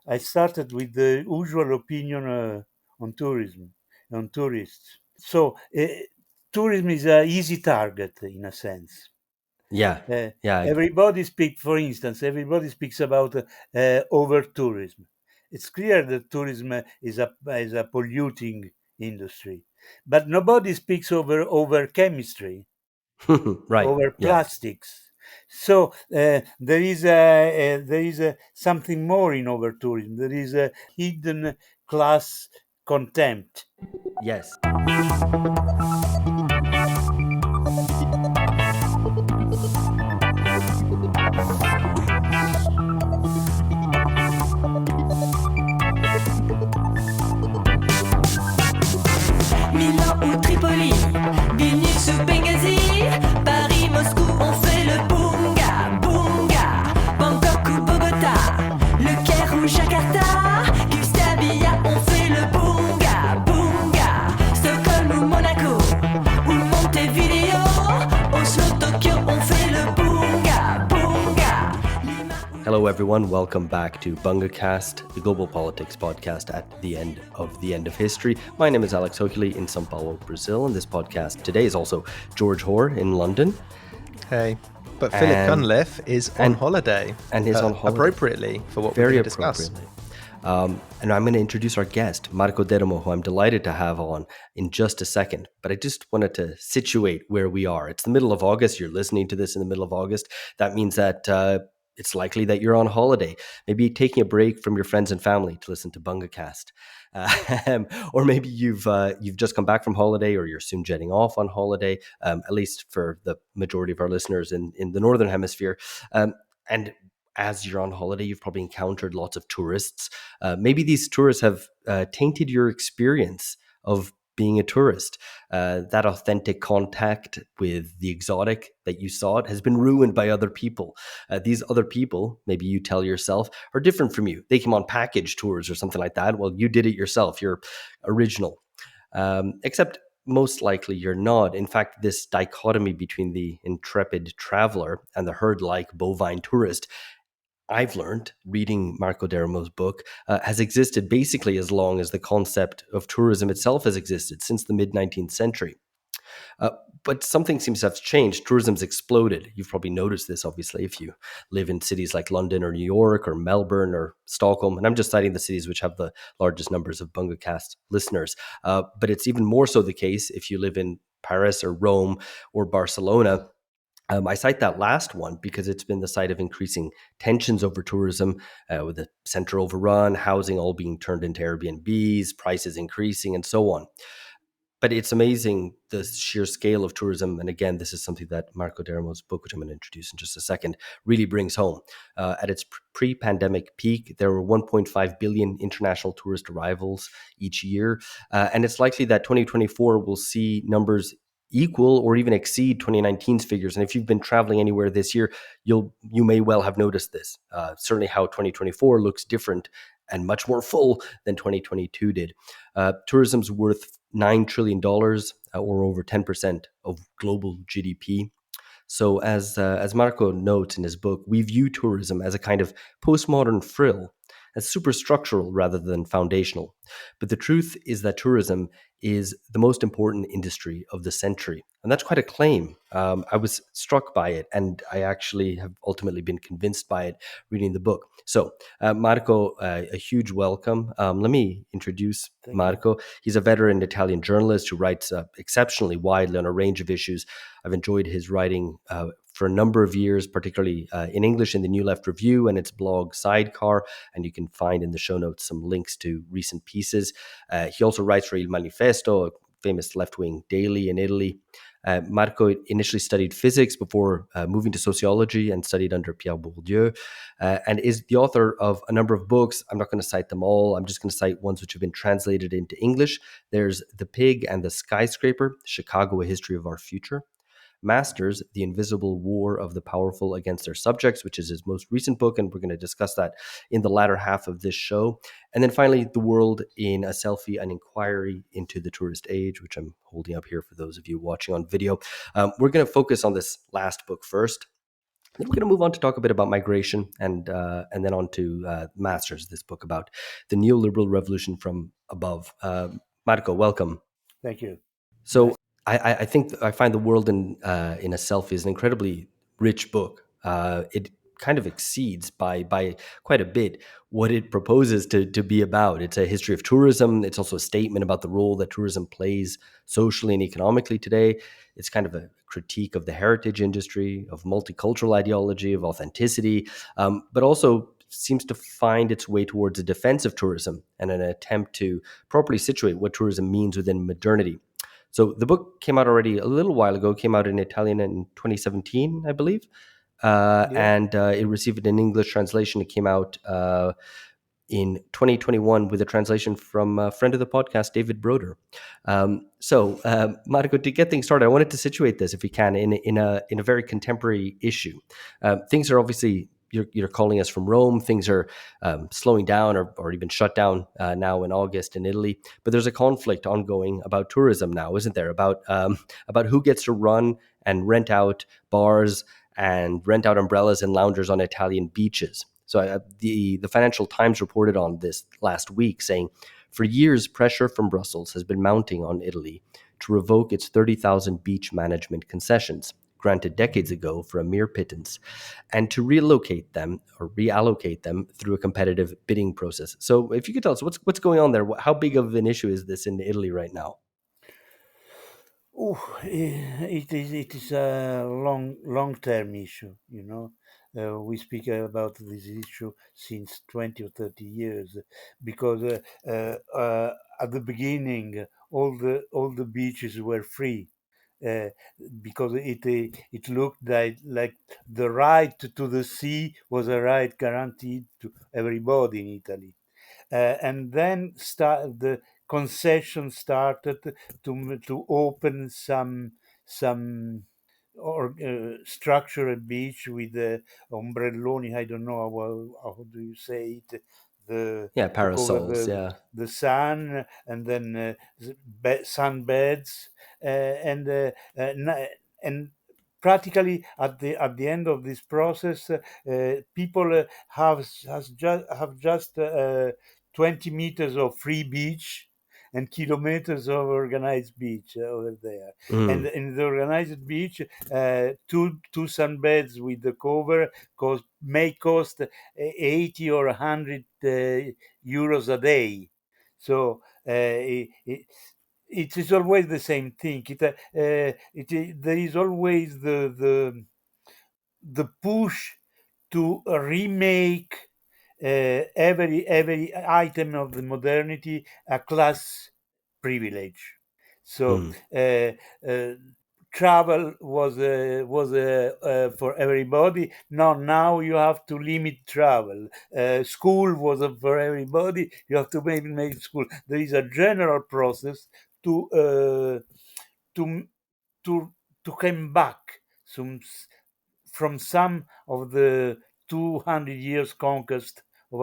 I started with the usual opinion on tourism, on tourists. So tourism is an easy target in a sense. Yeah, Uh, yeah, everybody speaks about over tourism. It's clear that tourism is a polluting industry, but nobody speaks over chemistry, right. over Yeah. plastics. So there is something more in over tourism. There is a hidden class contempt. Yes. Milan ou Tripoli, Vilnius ou Benghazi, Paris, Moscou, on fait le boonga, boonga. Bangkok ou Bogota, Le Caire ou Jakarta, Gustavia, on fait le boonga, boonga. Stockholm ou Monaco, ou Montevideo, Oslo, Tokyo, on fait le boonga, boonga. Hello, everyone. Welcome back to BungaCast, the global politics podcast at the end of history. My name is Alex Hochuli in São Paulo, Brazil, and this podcast today is also George Hoare in London. Hey, but Philip Cunliffe is on holiday. And is on holiday. Appropriately for what Very we're going to discuss. appropriately. And I'm going to introduce our guest, Marco Dermo, who I'm delighted to have on in just a second. But I just wanted to situate where we are. It's the middle of August. You're listening to this in the middle of August. That means that it's likely that you're on holiday, maybe taking a break from your friends and family to listen to BungaCast. Or maybe you've just come back from holiday, or you're soon jetting off on holiday, at least for the majority of our listeners in the Northern Hemisphere. And as you're on holiday, you've probably encountered lots of tourists. Maybe these tourists have tainted your experience of being a tourist. That authentic contact with the exotic that you sought has been ruined by other people. These other people, maybe you tell yourself, are different from you. They came on package tours or something like that. Well, you did it yourself. You're original. Except most likely you're not. In fact, this dichotomy between the intrepid traveler and the herd-like bovine tourist, I've learned reading Marco Dermo's book, has existed basically as long as the concept of tourism itself has existed, since the mid-19th century. Uh, but something seems to have changed. Tourism's exploded. You've probably noticed this, obviously, if you live in cities like London or New York or Melbourne or Stockholm. And I'm just citing the cities which have the largest numbers of BungaCast listeners. But it's even more so the case if you live in Paris or Rome or Barcelona. I cite that last one because it's been the site of increasing tensions over tourism, with the center overrun, housing all being turned into Airbnbs, prices increasing, and so on. But it's amazing the sheer scale of tourism. And again, this is something that Marco Dermo's book, which I'm going to introduce in just a second, really brings home. At its pre-pandemic peak, there were 1.5 billion international tourist arrivals each year. And it's likely that 2024 will see numbers equal or even exceed 2019's figures. And if you've been traveling anywhere this year, you may well have noticed this. Certainly how 2024 looks different and much more full than 2022 did. Tourism's worth $9 trillion, or over 10% of global GDP. So as Marco notes in his book, we view tourism as a kind of postmodern frill, as superstructural rather than foundational. But the truth is that tourism is the most important industry of the century. And that's quite a claim. I was struck by it, and I actually have ultimately been convinced by it reading the book. So, Marco, a huge welcome. Let me introduce Thank you. Marco. He's a veteran Italian journalist who writes exceptionally widely on a range of issues. I've enjoyed his writing for a number of years, particularly in English in the New Left Review and its blog Sidecar. And you can find in the show notes some links to recent pieces. He also writes for Il Manifesto, a famous left-wing daily in Italy. Marco initially studied physics before moving to sociology and studied under Pierre Bourdieu, and is the author of a number of books. I'm not going to cite them all. I'm just going to cite ones which have been translated into English. There's The Pig and the Skyscraper, Chicago, A History of Our Future. Masters, The Invisible War of the Powerful Against Their Subjects, which is his most recent book, and we're going to discuss that in the latter half of this show. And then finally, The World in a Selfie, an Inquiry into the Tourist Age, which I'm holding up here for those of you watching on video. We're going to focus on this last book first. Then we're going to move on to talk a bit about migration and then on to Masters, this book about the neoliberal revolution from above. Marco, welcome. Thank you. So Nice. I think I find the world in a selfie is an incredibly rich book. It kind of exceeds by quite a bit what it proposes to be about. It's a history of tourism. It's also a statement about the role that tourism plays socially and economically today. It's kind of a critique of the heritage industry, of multicultural ideology, of authenticity, but also seems to find its way towards a defense of tourism and an attempt to properly situate what tourism means within modernity. So the book came out already a little while ago, came out in Italian in 2017, I believe. Yeah. And it received an English translation. It came out in 2021 with a translation from a friend of the podcast, David Broder. Marco, to get things started, I wanted to situate this, if we can, in a very contemporary issue. Things are obviously you're calling us from Rome. Things are slowing down or even shut down now in August in Italy. But there's a conflict ongoing about tourism now, isn't there? About who gets to run and rent out bars and rent out umbrellas and loungers on Italian beaches. So the Financial Times reported on this last week, saying, for years, pressure from Brussels has been mounting on Italy to revoke its 30,000 beach management concessions, granted decades ago for a mere pittance, and to relocate them or reallocate them through a competitive bidding process. So, if you could tell us what's going on there, how big of an issue is this in Italy right now? Oh, it is a long term issue. We speak about this issue since 20 or 30 years, because at the beginning all the beaches were free, uh, because it looked like the right to the sea was a right guaranteed to everybody in Italy. And then the concession started to open some or structured beach with ombrelloni. I don't know how do you say it, the Yeah, to cover parasols. Yeah. the sun, and then sunbeds, and practically at the end of this process, people have just 20 meters of free beach and kilometers of organized beach over there. And Mm. in the organized beach, two sunbeds with the cover may cost 80 or 100 euros a day. So it is always the same thing. There is always the push to remake every item of the modernity a class privilege. So Mm. uh, travel was for everybody. Now you have to limit travel. School was for everybody. You have to make school. There is a general process to to to to come back from some of the 200 years conquest of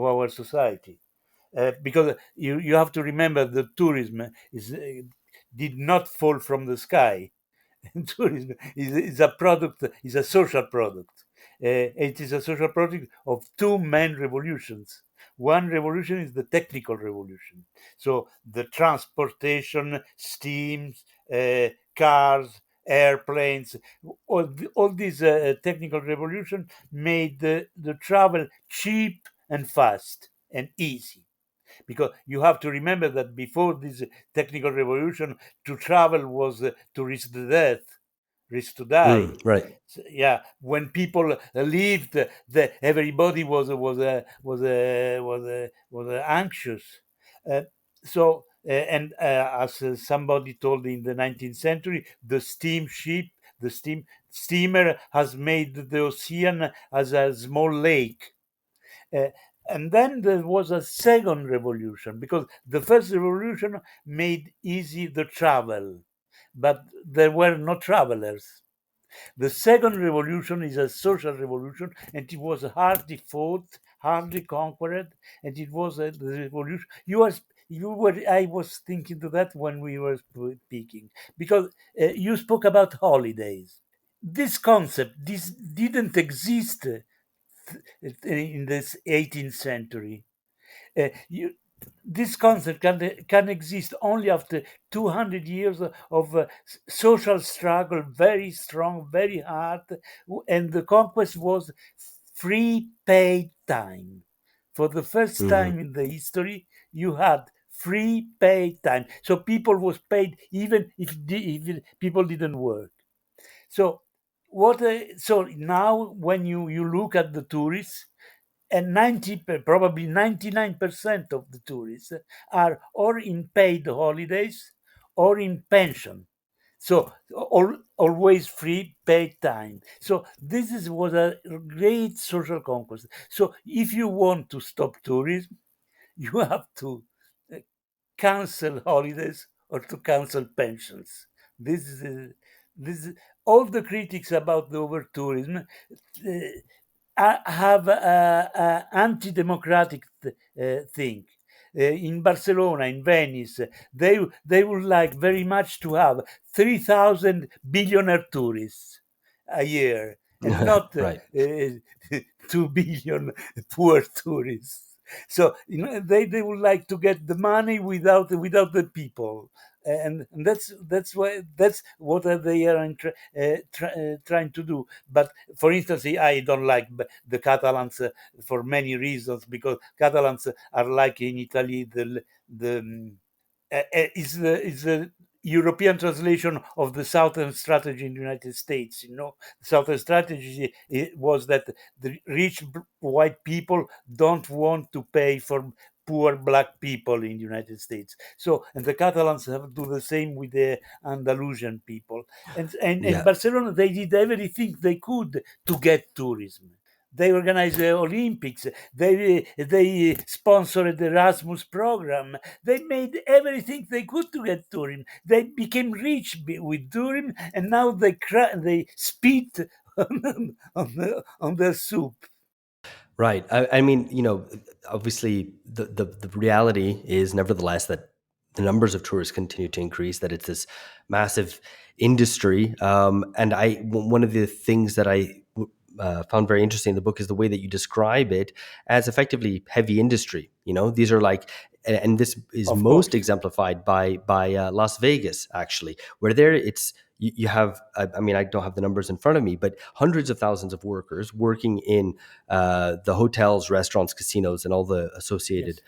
our society, because you have to remember that tourism did not fall from the sky. Tourism is a product, is a social product. It is a social product of two main revolutions. One revolution is the technical revolution. So the transportation, steams, cars, airplanes, all these technical revolution made the travel cheap and fast and easy, because you have to remember that before this technical revolution, to travel was to risk the death, risk to die. Mm. Right. Yeah, when people lived, everybody was anxious. Uh, as somebody told in the 19th century, the steamship, the steamer has made the ocean as a small lake. uh, and then there was a second revolution, because the first revolution made easy the travel, but there were no travelers. The second revolution is a social revolution, and it was hardly fought, hardly conquered, and it was the revolution. I was thinking to that when we were speaking, because you spoke about holidays. this concept this didn't exist in this 18th century. This concept can exist only after 200 years of social struggle, very strong, very hard, and the conquest was free paid time. For the first Hmm. time in the history, you had free paid time. So people was paid even if people didn't work. So so now when you look at the tourists, and probably 99% of the tourists are or in paid holidays or in pension, so always free paid time. So was a great social conquest. So if you want to stop tourism, you have to uh, cancel holidays or to cancel pensions. This is all the critics about the over tourism have a anti-democratic thing. In Barcelona, in Venice, they would like very much to have 3,000 billionaire tourists a year, and not Right. 2 billion poor tourists. So they would like to get the money without the people, and that's why that's what they are trying to do. But for instance, I don't like the Catalans for many reasons, because Catalans are like in Italy is the European translation of the Southern Strategy in the United States. The Southern Strategy was that the rich white people don't want to pay for poor black people in the United States. So, and the Catalans have to do the same with the Andalusian people. And Yeah. Barcelona, they did everything they could to get tourism. They organized the Olympics. They sponsored the Erasmus program. They made everything they could to get tourism. They became rich with tourism, and now they spit on their soup. Right. I mean, obviously, the reality is, nevertheless, that the numbers of tourists continue to increase. That it's this massive industry. And one of the things that I found very interesting in the book is the way that you describe it as effectively heavy industry. These are like, and this is Of most course. exemplified by Las Vegas, actually, where there it's you have. I mean, I don't have the numbers in front of me, but hundreds of thousands of workers working in the hotels, restaurants, casinos, and all the associated Yes.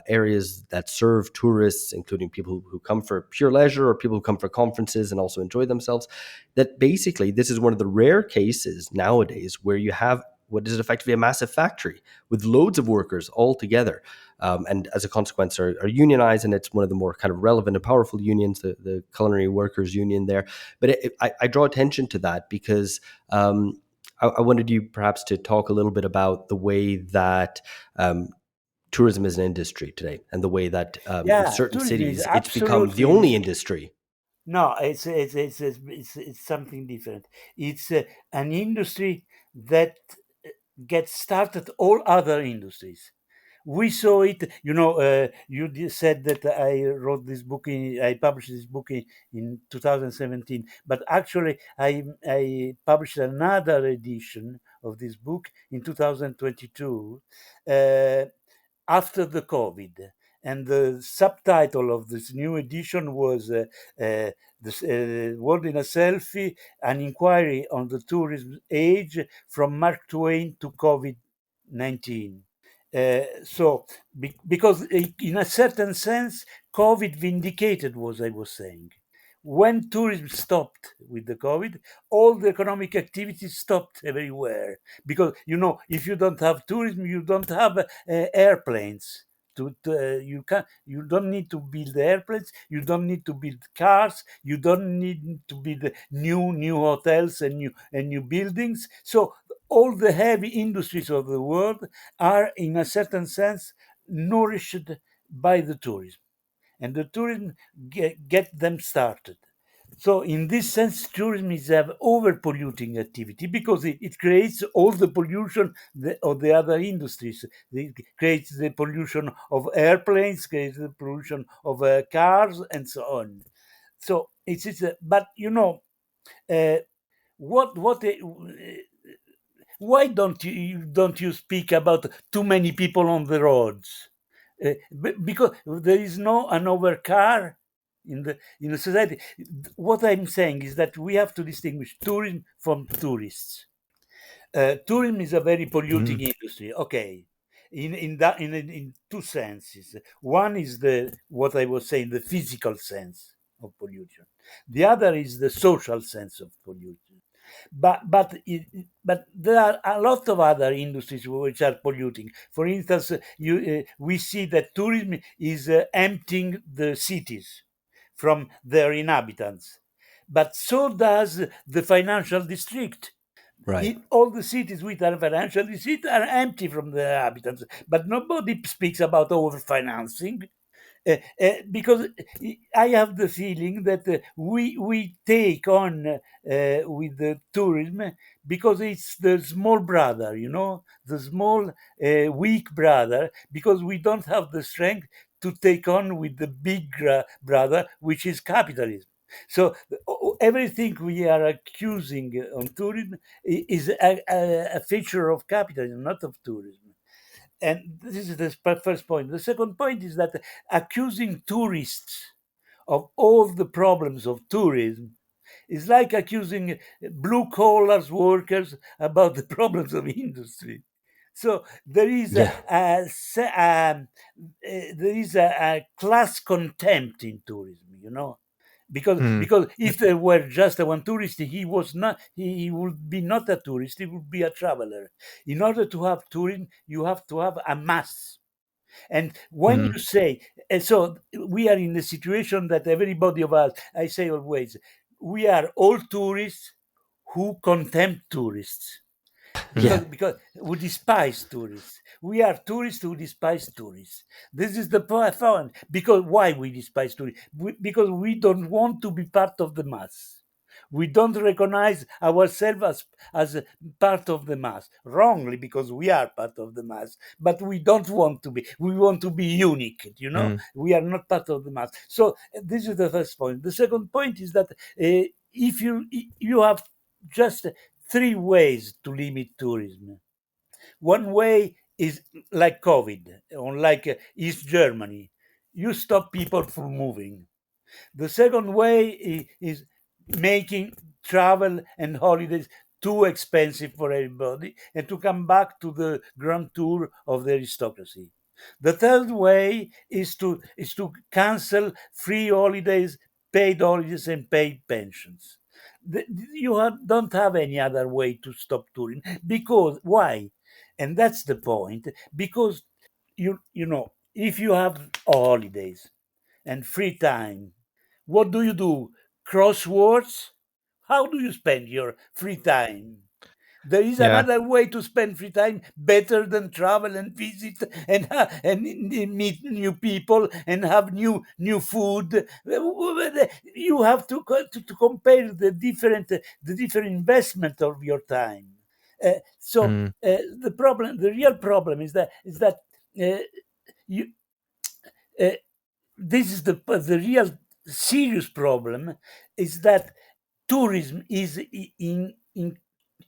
areas that serve tourists, including people who come for pure leisure or people who come for conferences and also enjoy themselves. That basically, this is one of the rare cases nowadays where you have what is effectively a massive factory with loads of workers all together. And as a consequence, are unionized, and it's one of the more kind of relevant and powerful unions, the Culinary Workers Union there. But I draw attention to that because I wanted you perhaps to talk a little bit about the way that tourism is an industry today, and the way that in Yeah, certain tourism is cities it's become the absolutely only industry. no. It's something different. It's an industry that gets started all other industries. We saw it. You said that I published this book in 2017, but actually I published another edition of this book in 2022, uh, after the COVID. And the subtitle of this new edition was World in a Selfie, an inquiry on the tourism age from Mark Twain to COVID 19. Because in a certain sense, COVID vindicated what I was saying. When tourism stopped with the COVID, all the economic activity stopped everywhere. Because if you don't have tourism, you don't have airplanes. You don't need to build airplanes. You don't need to build cars. You don't need to build new hotels and new buildings. So all the heavy industries of the world are, in a certain sense, nourished by the tourism, and the tourism get them started. So, in this sense, tourism is an over-polluting activity because it creates all the pollution of the other industries. It creates the pollution of airplanes, creates the pollution of cars, and so on. So, but uh, what why don't you speak about too many people on the roads? Because there is no an overcar in the society. What I'm saying is that we have to distinguish tourism from tourists. Tourism is a very polluting Mm. industry. Okay, in two senses. One is the what I was saying, the physical sense of pollution. The other is the social sense of pollution. But there are a lot of other industries which are polluting. For instance, we see that tourism is emptying the cities from their inhabitants, but so does the financial district. Right. All the cities which are financial districts are empty from their inhabitants, but nobody speaks about overfinancing. Because I have the feeling that we take on with the tourism because it's the small brother, the small weak brother, because we don't have the strength to take on with the big brother, which is capitalism. So everything we are accusing on tourism is a feature of capitalism, not of tourism. And this is the first point. The second point is that accusing tourists of all the problems of tourism is like accusing blue collar workers about the problems of industry. So there is Yeah. a class contempt in tourism, because Mm. because if there were just one tourist, he would be not a tourist, he would be a traveler. In order to have tourism, you have to have a mass. And when Mm. you say, and so we are in the situation that everybody of us, I say always, we are all tourists who contempt tourists, Yeah. because we despise tourists. We are tourists who despise tourists. This is the point. Because why we despise tourists? Because we don't want to be part of the mass. We don't recognize ourselves as part of the mass. Wrongly, because we are part of the mass, but we don't want to be. We want to be unique. Mm. We are not part of the mass. So this is the first point. The second point is that if you have just three ways to limit tourism. One way is like COVID, or like East Germany. You stop people from moving. The second way is making travel and holidays too expensive for everybody and to come back to the grand tour of the aristocracy. The third way is to cancel free holidays, and paid pensions. Don't have any other way to stop touring, because why? And that's the point. Because if you have holidays and free time, what do you do? Crosswords? How do you spend your free time? There is Yeah. another way to spend free time better than travel and visit and meet new people and have new food. You have to compare the different investment of your time. So Mm. the real problem is that uh, you uh, this is the real serious problem, is that tourism is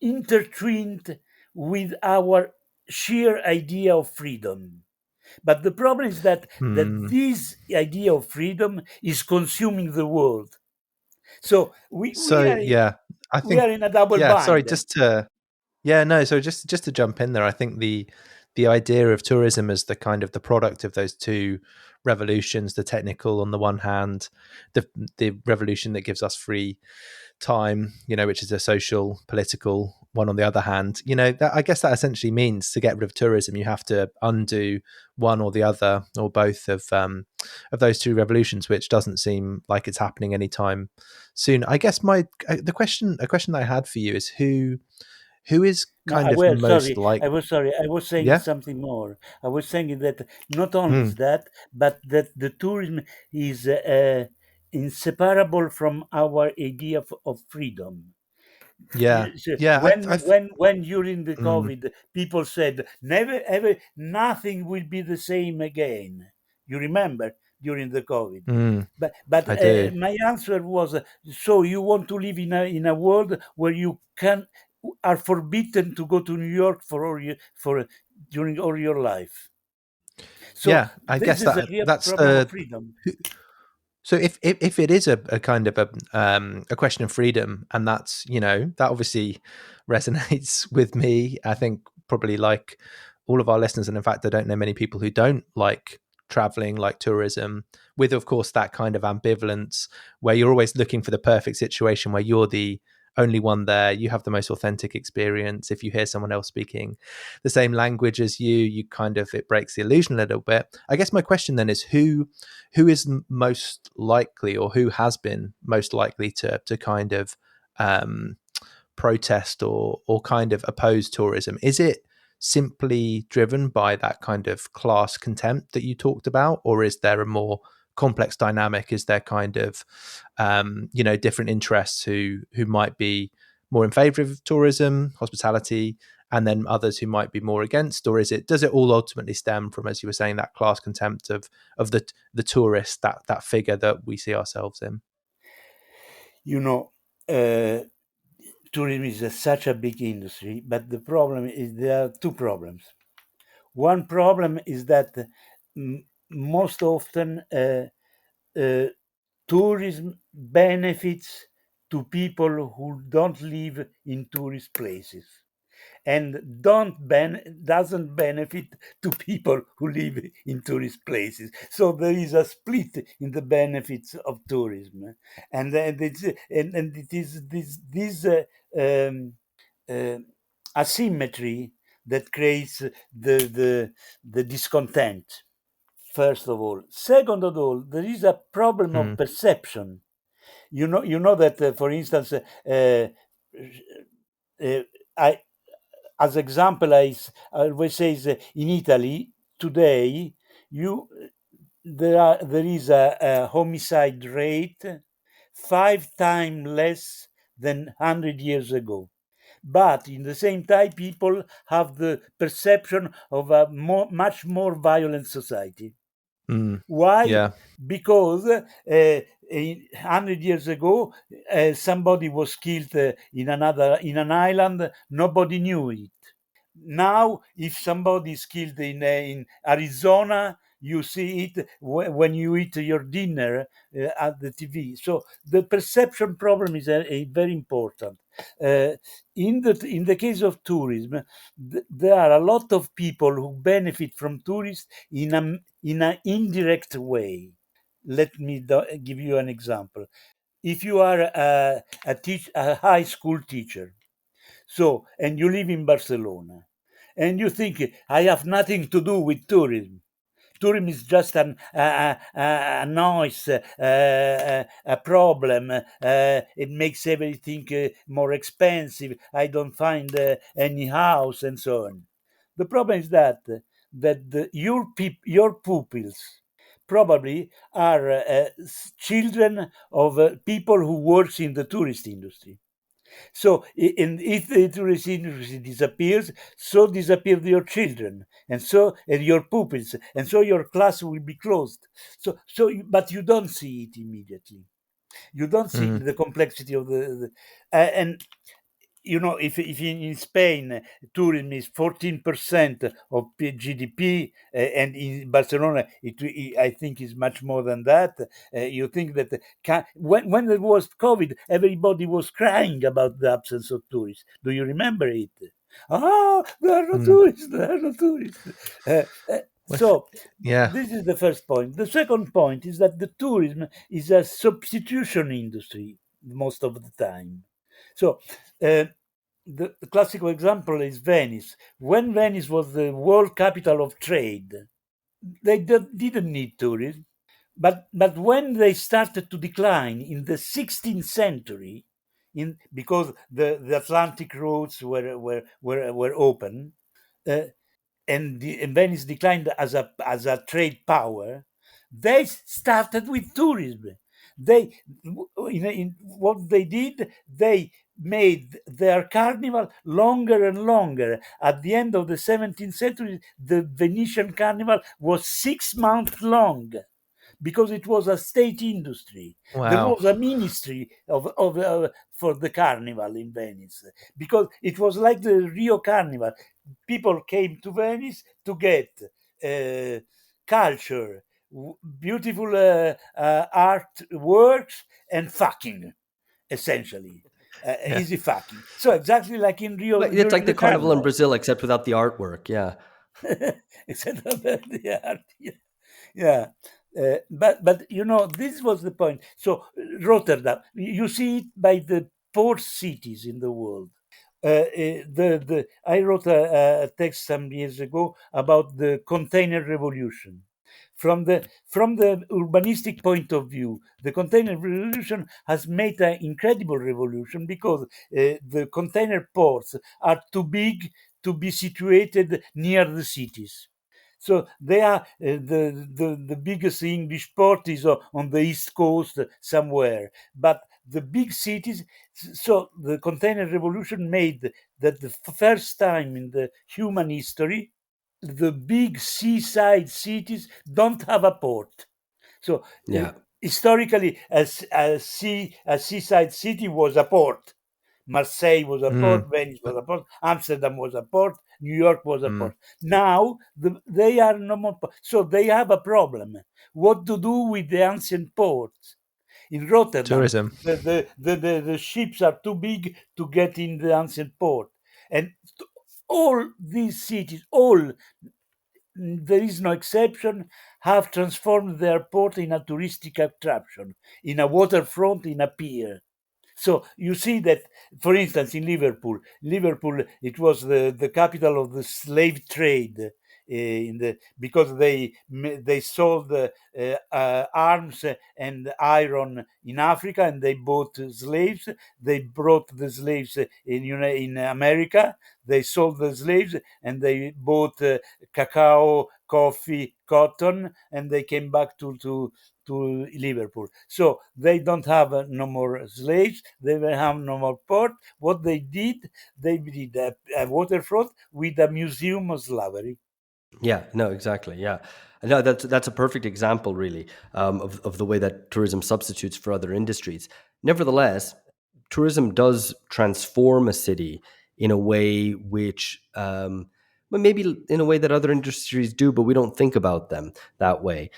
intertwined with our sheer idea of freedom. But the problem is that Mm. this idea of freedom is consuming the world. So we, we So are in, yeah, I we are think in a double yeah. Sorry, bind. just to yeah, no. So just to jump in there, I think the idea of tourism as the kind of the product of those two revolutions, the technical on the one hand, the revolution that gives us free time, which is a social, political one on the other hand, that I guess that essentially means to get rid of tourism, you have to undo one or the other or both of those two revolutions, which doesn't seem like it's happening anytime soon. I guess my the question a question that I had for you is who is No, kind of most like I was sorry. I was saying yeah. something more. I was saying that not only Mm, is that, but that the tourism is inseparable from our idea of freedom. yeah, So yeah, when during the mm, COVID people said never ever nothing will be the same again. You remember during the COVID. Mm, But I do. my answer was, so you want to live in a world where you can are forbidden to go to New York for during all your life. So Yeah, I this guess is a that real that's problem of the freedom. so if it is a kind of a question of freedom, and that's, that obviously resonates with me. I think probably like all of our listeners, and in fact I don't know many people who don't like traveling, like tourism, with of course that kind of ambivalence where you're always looking for the perfect situation where you're the only one there, you have the most authentic experience. If you hear someone else speaking the same language as you kind of, it breaks the illusion a little bit. I guess my question then is who is most likely, or who has been most likely to kind of um, protest or kind of oppose tourism? Is it simply driven by that kind of class contempt that you talked about, or is there a more complex dynamic? Is there kind of different interests who might be more in favor of tourism, hospitality, and then others who might be more against? Or does it all ultimately stem from, as you were saying, that class contempt of the tourist, that figure that we see ourselves in? You know, uh, tourism is such a big industry, but the problem is there are two problems. One problem is that most often uh, tourism benefits to people who don't live in tourist places, and doesn't benefit to people who live in tourist places. So there is a split in the benefits of tourism, and it is um, uh, asymmetry that creates the discontent. First of all, second of all, there is a problem of Mm, perception. You know that, for instance, uh, I as example, I always say is, in Italy today, you there is a homicide rate 5 times less than 100 years ago. But in the same time, people have the perception of a much more violent society. mm, Why? yeah. Because 100 years ago, somebody was killed in an island. Nobody knew it. Now, if somebody is killed in Arizona, you see it when you eat your dinner at the TV. So the perception problem is very important. Uh, in the case of tourism, there are a lot of people who benefit from tourists in an indirect way. Let me give you an example. If you are a high school teacher, and you live in Barcelona, and you think I have nothing to do with tourism. Tourism is just a noise, a problem. It makes everything more expensive. I don't find any house and so on. The problem is your pupils probably are children of people who works in the tourist industry. So, if the tourist industry disappears, so disappear your children, and your pupils, and so your class will be closed. But you don't see it immediately. You don't see Mm, the complexity of and if in Spain tourism is 14% of GDP, and in Barcelona I think is much more than that. You think that when there was COVID, everybody was crying about the absence of tourists. Do you remember it? Ah, there are no mm. tourists. There are no tourists. Uh, uh, With so yeah. this is the first point. The second point is that the tourism is a substitution industry most of the time. So uh, the classical example is Venice. When Venice was the world capital of trade, they didn't need tourism. But when they started to decline in the 16th century, because the Atlantic routes were open, uh, and Venice declined as a trade power, they started with tourism. They, what they did, they made their carnival longer and longer. At the end of the 17th century, the Venetian carnival was 6 months long because it was a state industry. There Wow. was a ministry for the carnival in Venice because it was like the Rio Carnival. People came to Venice to get uh, culture, beautiful art works, and fucking, essentially. Yeah. Easy fucking. So exactly like in Rio Well, it's like during the the carnival in carnival, Brazil, except without the artwork. Yeah, except for the art. Yeah. But this was the point. So Rotterdam, you see it by the port cities in the world. The I wrote a text some years ago about the container revolution. From the urbanistic point of view, the container revolution has made an incredible revolution because the container ports are too big to be situated near the cities. So they are the biggest English port is on the east coast somewhere, but the big cities. So the container revolution made that the first time in the human history, the big seaside cities don't have a port. So yeah. historically, a seaside city was a port. Marseille was a Mm. port, Venice was But, a port, Amsterdam was a port, New York was a mm. port. Now they are no more. So they have a problem. What to do with the ancient ports? In Rotterdam, Tourism. the ships are too big to get in the ancient port. And all these cities, all, there is no exception, have transformed their port in a touristic attraction, in a waterfront, in a pier. So you see that, for instance, in Liverpool, it was the capital of the slave trade. Because they sold arms and iron in Africa, and they bought slaves. They brought the slaves in America. They sold the slaves, and they bought cacao, coffee, cotton, and they came back to Liverpool. So they don't have no more slaves. They will have no more port. What they did a waterfront with a museum of slavery. Yeah, no, exactly. Yeah, no, that's a perfect example, really, of the way that tourism substitutes for other industries. Nevertheless, tourism does transform a city in a way which, well, maybe in a way that other industries do, but we don't think about them that way.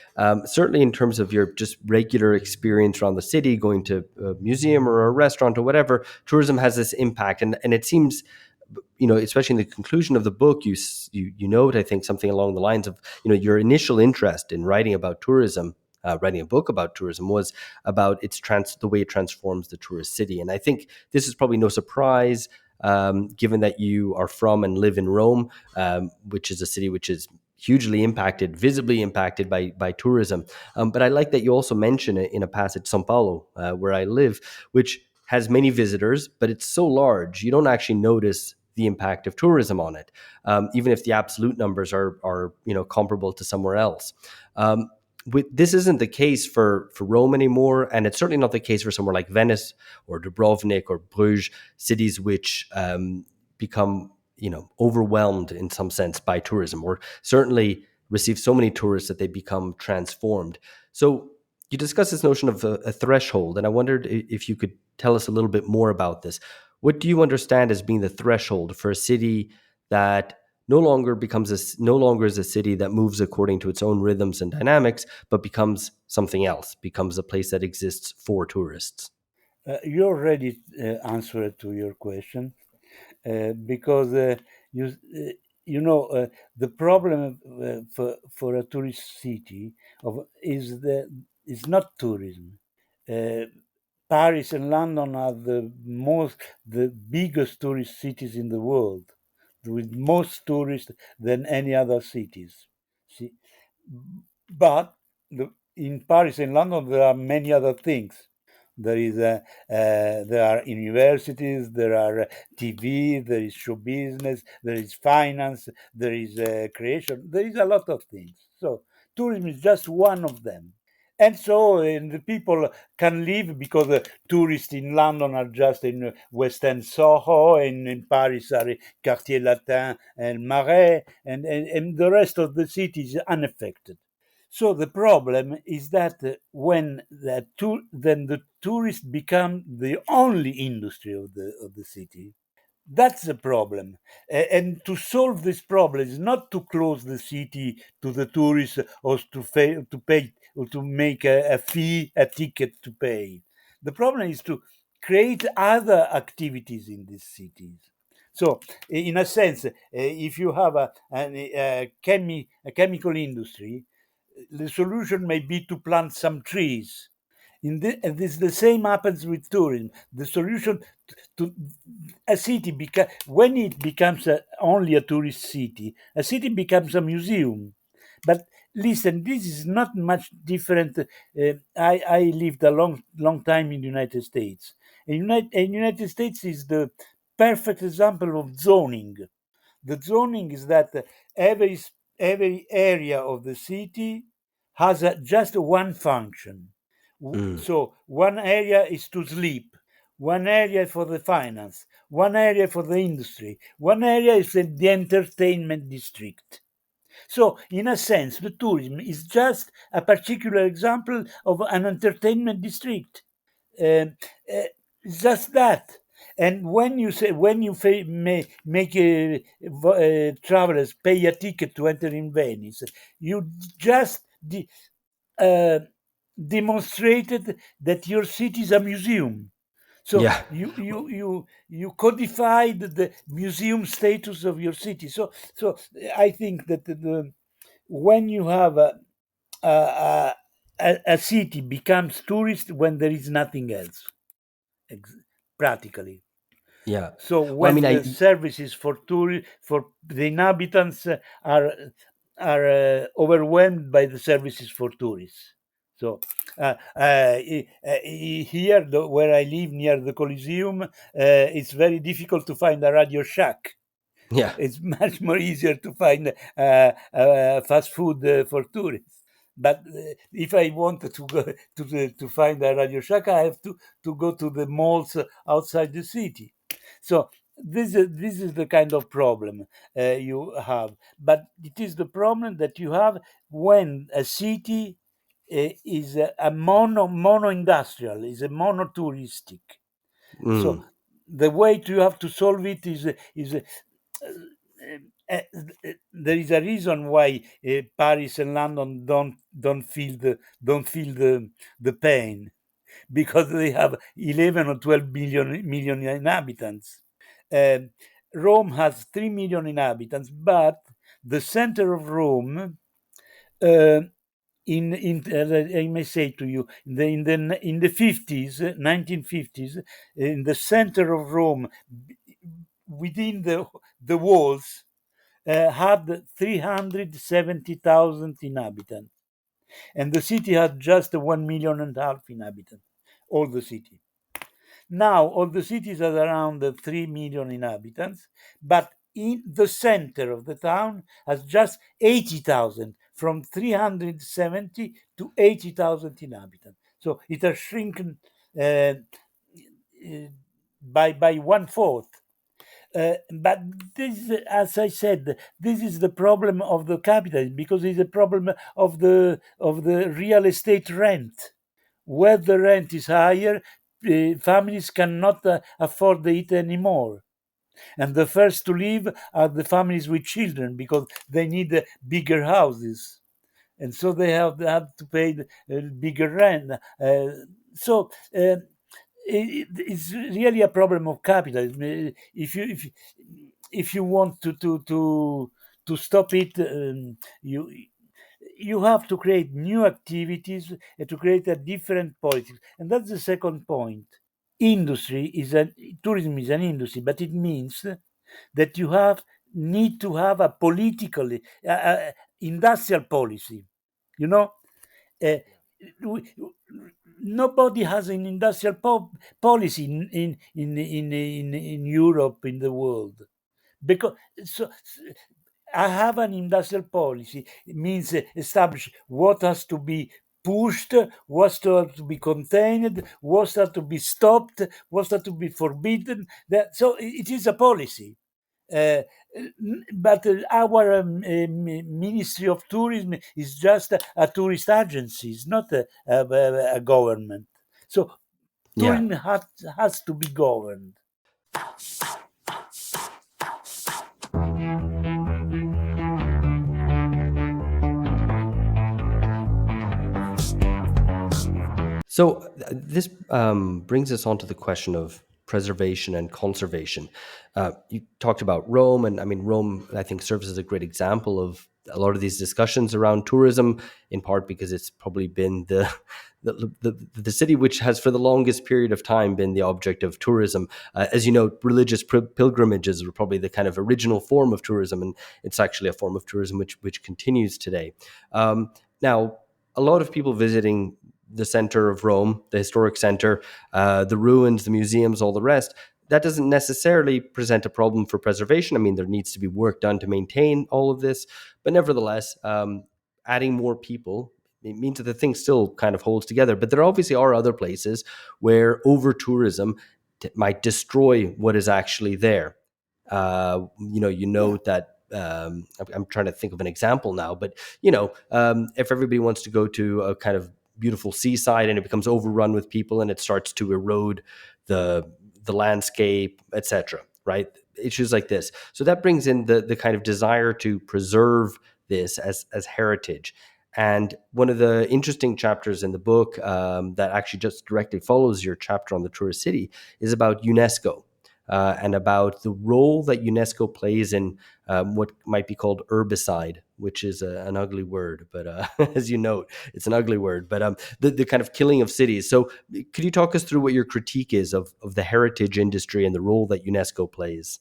Certainly, in terms of your just regular experience around the city, going to a museum or a restaurant or whatever, tourism has this impact, and it seems, especially in the conclusion of the book, you note, I think, something along the lines of, your initial interest in writing about tourism, writing a book about tourism, was about the way it transforms the tourist city. And I think this is probably no surprise, given that you are from and live in Rome, which is a city which is hugely impacted, visibly impacted by tourism. But I like that you also mention it in a passage, São Paulo, where I live, which has many visitors, but it's so large, you don't actually notice the impact of tourism on it, even if the absolute numbers are comparable to somewhere else. This isn't the case for Rome anymore, and it's certainly not the case for somewhere like Venice or Dubrovnik or Bruges, cities which become overwhelmed in some sense by tourism, or certainly receive so many tourists that they become transformed. So you discuss this notion of a threshold, and I wondered if you could tell us a little bit more about this. What do you understand as being the threshold for a city that no longer is a city that moves according to its own rhythms and dynamics, but becomes something else, becomes a place that exists for tourists? You already answered to your question because you you know the problem for a tourist city is not tourism. Uh, Paris and London are the biggest tourist cities in the world, with most tourists than any other cities. See, but in Paris and London there are many other things. There are universities, there are TV, there is show business, there is finance, there is creation, there is a lot of things. So tourism is just one of them. And so the people can live because tourists in London are just in West End Soho, and in Paris are Quartier Latin and Marais, and the rest of the city is unaffected. So the problem is that then the tourists become the only industry of the city. That's the problem. And to solve this problem is not to close the city to the tourists, or to pay, or to make a fee, a ticket to pay. The problem is to create other activities in these cities. So, in a sense, if you have a chemical industry, the solution may be to plant some trees. And this the same happens with tourism. The solution to a city when it becomes only a tourist city, a city becomes a museum. But listen, this is not much different. I lived a long time in the United States. And United States is the perfect example of zoning. The zoning is that every area of the city has just one function. Mm. So one area is to sleep, one area for the finance, one area for the industry, one area is the entertainment district. So, in a sense, the tourism is just a particular example of an entertainment district. Um, just that. And when you say when you make travelers pay a ticket to enter in Venice, you just uh, demonstrated that your city is a museum. So Yeah. you codified the museum status of your city. So I think that when you have a, a city becomes tourist when there is nothing else, ex- practically. Yeah. So Well, I when mean, the I services for the inhabitants are overwhelmed by the services for tourists. So here, where I live near the Coliseum, it's very difficult to find a Radio Shack. yeah. It's much more easier to find fast food for tourists. But if I wanted to go to find a Radio Shack, I have to go to the malls outside the city. So this is the kind of problem you have. But it is the problem that you have when a city is a mono industrial, is a mono touristic. So Mm. the way you have to solve it is uh, there is a reason why Paris and London don't feel the pain, because they have 11 or 12 million inhabitants. Um, Rome has 3 million inhabitants, but the center of Rome, uh, I may say to you, in the 50s, 1950s, in the center of Rome, within the walls, had 370,000 inhabitants, and the city had just 1.5 million inhabitants. All the city. Now, all the cities are around 3 million inhabitants, but in the center of the town has just 80,000, from 370 to 80,000 inhabitants. So it has shrunken uh, by one fourth. But this, as I said, this is the problem of the capitalism, because it's a problem of the real estate rent. Where the rent is higher, families cannot afford it anymore. And the first to leave are the families with children, because they need bigger houses, and so they have to pay bigger rent. So. It's really a problem of capitalism. If you want to stop it, you have to create new activities and to create a different politics. And that's the second point. Industry is a Tourism is an industry, but it means that you have need to have a political industrial policy. You know, uh, we, nobody has an industrial policy in Europe, in the world, because so I have an industrial policy. It means establish what has to be pushed, was to be contained, was to be stopped, was to be forbidden. So it is a policy. Uh, but our Ministry of Tourism is just a tourist agency. It's not a government. So Yeah. tourism has to be governed. So this brings us on to the question of preservation and conservation. You talked about Rome, and I mean Rome, I think, serves as a great example of a lot of these discussions around tourism. In part because it's probably been the city which has for the longest period of time been the object of tourism. As you know, religious pilgrimages were probably the kind of original form of tourism, and it's actually a form of tourism which continues today. Now, a lot of people visiting the center of Rome, the historic center, the ruins, the museums, all the rest, that doesn't necessarily present a problem for preservation. I mean, there needs to be work done to maintain all of this, but nevertheless, adding more people, it means that the thing still kind of holds together. But there obviously are other places where over tourism might destroy what is actually there. You Yeah, know that. I'm trying to think of an example now, but if everybody wants to go to a kind of beautiful seaside and it becomes overrun with people and it starts to erode the the landscape, etc. Right? Issues like this. So that brings in the kind of desire to preserve this as heritage. And one of the interesting chapters in the book that actually just directly follows your chapter on the tourist city is about UNESCO. And about the role that UNESCO plays in what might be called urbicide, which is an ugly word, but as you note, it's an ugly word. But the kind of killing of cities. So, could you talk us through what your critique is of the heritage industry and the role that UNESCO plays?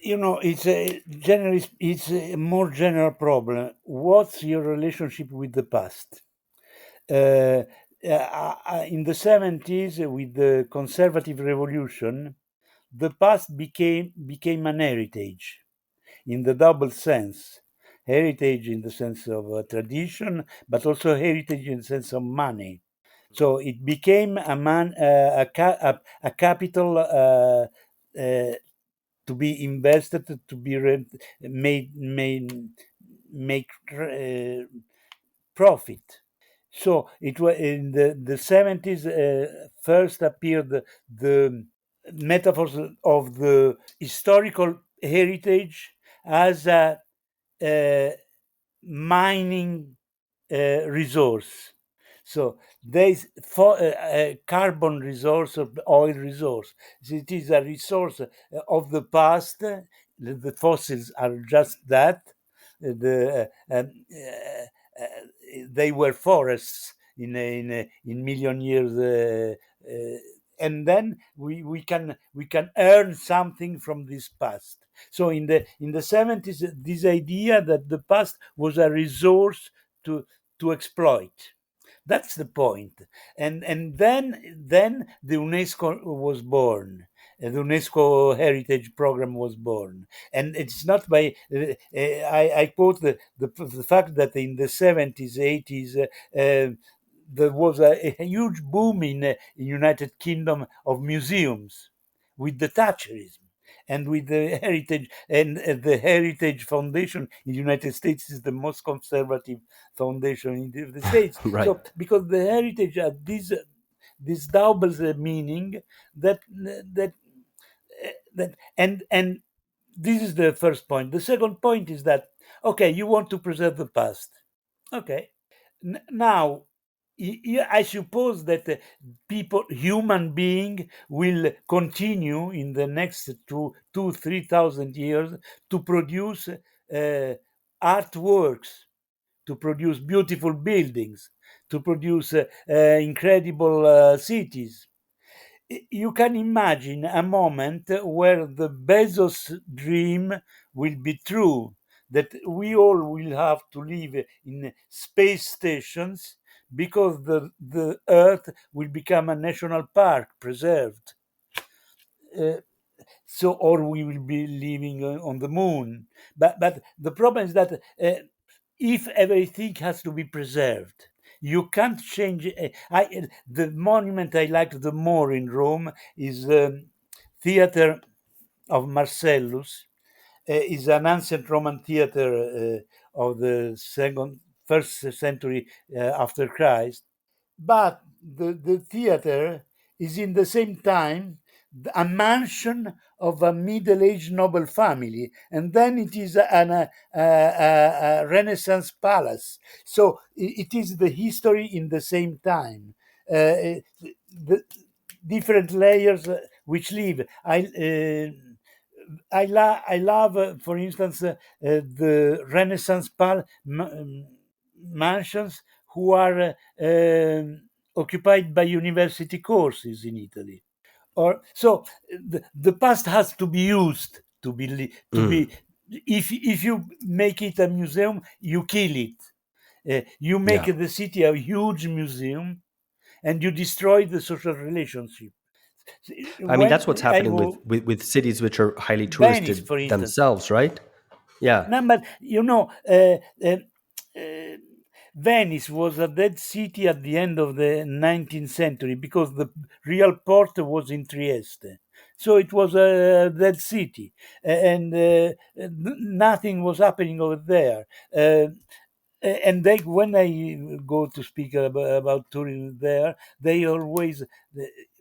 it's a more general problem. What's your relationship with the past? Uh, in the 70s, with the conservative revolution, the past became an heritage in the double sense. Heritage in the sense of tradition, but also heritage in the sense of money. So it became a capital to be invested, to be make profit. So it was in the 70s. First appeared the metaphors of the historical heritage as a mining resource. So there is for a carbon resource or oil resource. So it is a resource of the past. The fossils are just that. They were forests in million years, and then we can earn something from this past. So in the 70s, this idea that the past was a resource to exploit. That's the point. And then the UNESCO was born. The UNESCO Heritage Program was born, and it's not by. I quote the fact that in the 70s, 80s, there was a huge boom in United Kingdom of museums with the Thatcherism and with the heritage, and the Heritage Foundation in the United States is the most conservative foundation in the States. Right. So because the heritage had this double meaning that that and this is the first point. The second point is that, okay, you want to preserve the past. Okay, now I suppose that people, human being, will continue in the next 3,000 years to produce artworks, to produce beautiful buildings, to produce incredible cities. You can imagine a moment where the Bezos dream will be true, that we all will have to live in space stations because the Earth will become a national park preserved. Uh, so, or we will be living on the moon. But the problem is that if everything has to be preserved, You can't change. The monument I like the more in Rome is the theater of Marcellus. Is an ancient Roman theater of the first century after Christ, but the theater is in the same time a mansion of a middle-aged noble family, and then it is a Renaissance palace. So it is the history in the same time. The different layers which live. I love, for instance, the Renaissance mansions who are occupied by university courses in Italy. Or so the past has to be used to be to Mm. be. If you make it a museum, you kill it. You make Yeah. the city a huge museum, and you destroy the social relationship. I mean, When that's what's I happening with, will with cities which are highly Venice, touristed for instance. themselves, right? Yeah. No, but uh, Venice was a dead city at the end of the 19th century because the real port was in Trieste. So it was a dead city, and nothing was happening over there. And they, when I go to speak about tourism there, they always,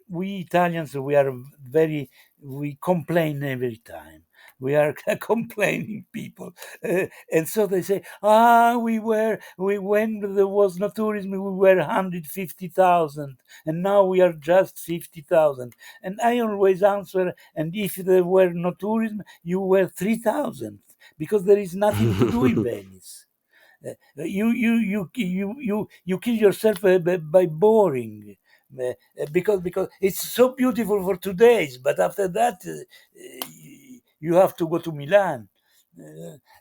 we Italians, we are very, we complain every time. We are complaining people, and so they say, we when there was no tourism, we were 150,000, and now we are just 50,000. And I always answer, and if there were no tourism, you were 3,000, because there is nothing to do in Venice. You kill yourself by boring, because it's so beautiful for 2 days, but after that you have to go to Milan.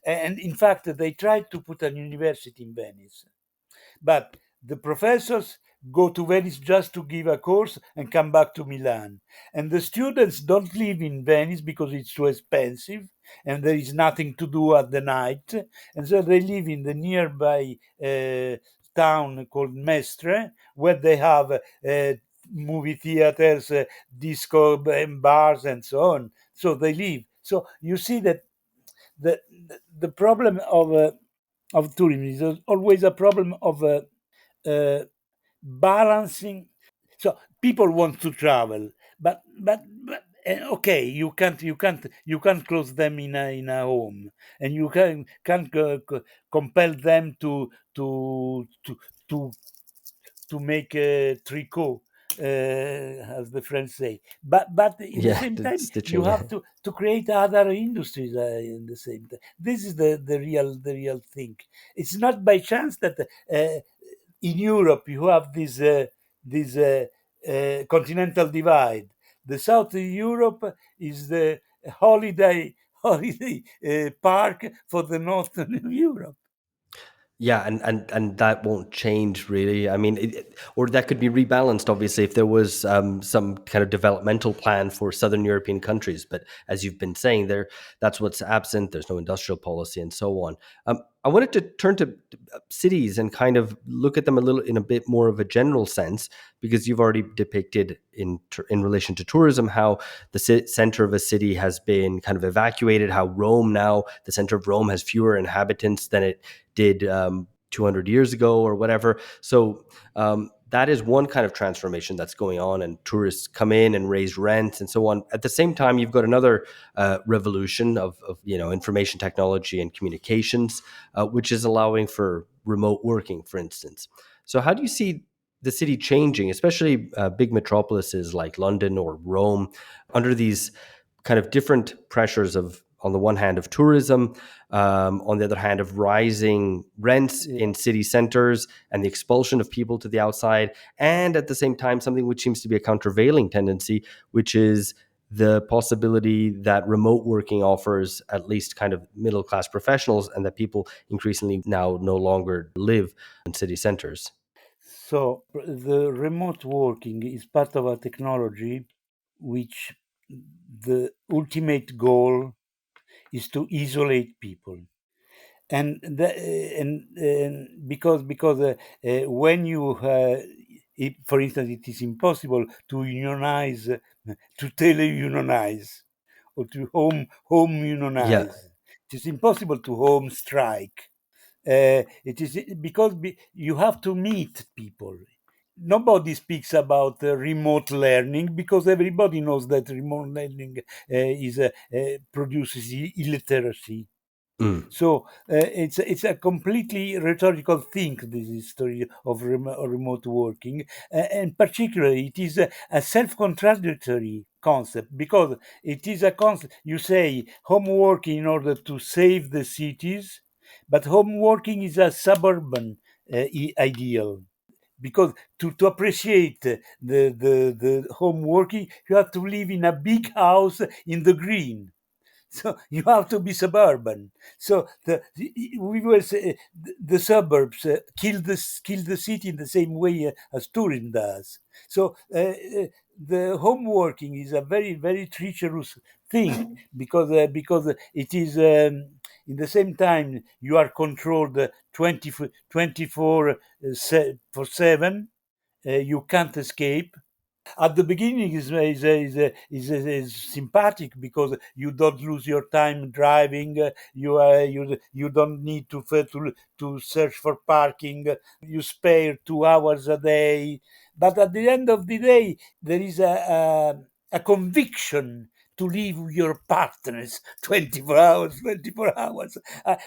And in fact, they tried to put an university in Venice, but the professors go to Venice just to give a course and come back to Milan. And the students don't live in Venice because it's too expensive and there is nothing to do at the night. And so they live in the nearby town called Mestre, where they have movie theaters, disco bars, and so on. So they live. So you see that the problem of tourism is always a problem of uh, balancing. So people want to travel, but okay, you can't close them in a home, and you can't compel them to to make a tricot, as the French say. But in the Yeah. same The time, you stitching. have to create other industries in the same time. This is the real thing. It's not by chance that in Europe you have this continental divide. The South of Europe is the holiday park for the Northern Europe. Yeah, and that won't change really. I mean, or that could be rebalanced, obviously, if there was some kind of developmental plan for Southern European countries. But as you've been saying, that's what's absent. There's no industrial policy, and so on. I wanted to turn to cities and kind of look at them a little in a bit more of a general sense, because you've already depicted in relation to tourism how the center of a city has been kind of evacuated. How Rome now, the center of Rome, has fewer inhabitants than it did 200 years ago or whatever. So that is one kind of transformation that's going on, and tourists come in and raise rents and so on. At the same time, you've got another revolution of information technology and communications, which is allowing for remote working, for instance. So how do you see the city changing, especially big metropolises like London or Rome, under these kind of different pressures of, on the one hand, of tourism, on the other hand, of rising rents Yeah. in city centers and the expulsion of people to the outside, and at the same time, something which seems to be a countervailing tendency, which is the possibility that remote working offers at least kind of middle class professionals, and that people increasingly now no longer live in city centers. So the remote working is part of a technology which the ultimate goal is to isolate people. and when you for instance, it is impossible to unionize, to tele-unionize, or to home Yeah. unionize. It is impossible to home strike. It is because you have to meet people. Nobody speaks about remote learning because everybody knows that remote learning produces illiteracy. Mm. So it's a completely rhetorical thing. This history of remote working, and particularly it is a self-contradictory concept because it is a concept. You say home working in order to save the cities, but home working is a suburban ideal because to appreciate the home working, you have to live in a big house in the green. So you have to be suburban. So we were the suburbs kill the city in the same way as tourism does. So the home working is a very treacherous thing because it is in the same time you are controlled 24 for 7. You can't escape. At the beginning is sympathetic because you don't lose your time driving. You don't need to search for parking. You spare 2 hours a day. But at the end of the day, there is a conviction to leave your partners 24 hours, 24 hours.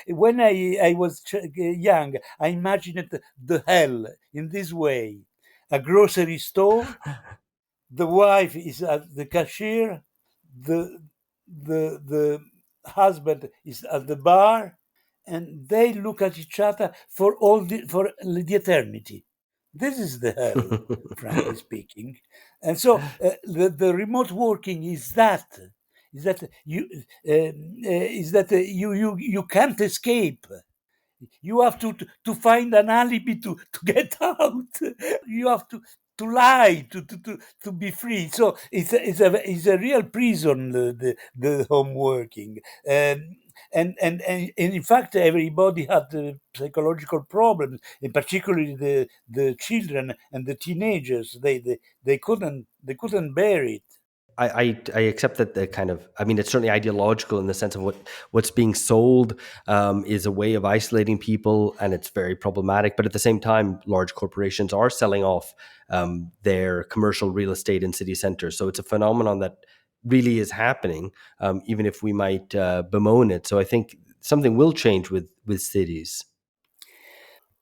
When I was young, I imagined the hell in this way: a grocery store, the wife is at the cashier, the the husband is at the bar, and they look at each other for the eternity. This is the hell, frankly speaking. And so the remote working is that you can't escape. You have to find an alibi to get out. You have to lie to be free. So it's a real prison, the home working. And in fact, everybody had psychological problems, and particularly the children and the teenagers. They couldn't bear it. I accept that the kind of, I mean, it's certainly ideological in the sense of what's being sold is a way of isolating people, and it's very problematic. But at the same time, large corporations are selling off their commercial real estate in city centers, so it's a phenomenon that really is happening, even if we might bemoan it. So I think something will change with cities.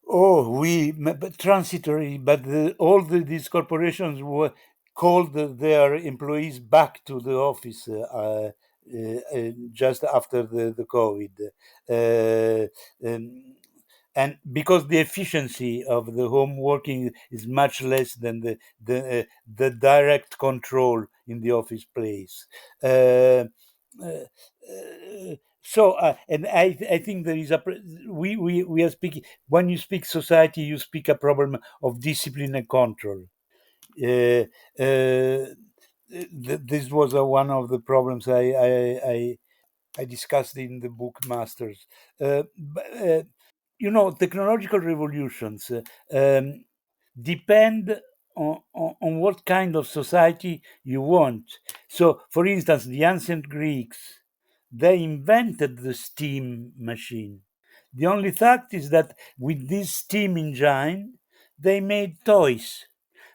Oh, but transitory, but these corporations were called their employees back to the office just after the COVID. Uh, um, and because the efficiency of the home working is much less than the direct control in the office place. Uh, uh, and I think there is we are speaking, when you speak society, you speak a problem of discipline and control. Uh, uh, this was one of the problems I discussed in the book Masters. Technological revolutions depend on what kind of society you want. So, for instance, the ancient Greeks, they invented the steam machine. The only fact is that with this steam engine, they made toys.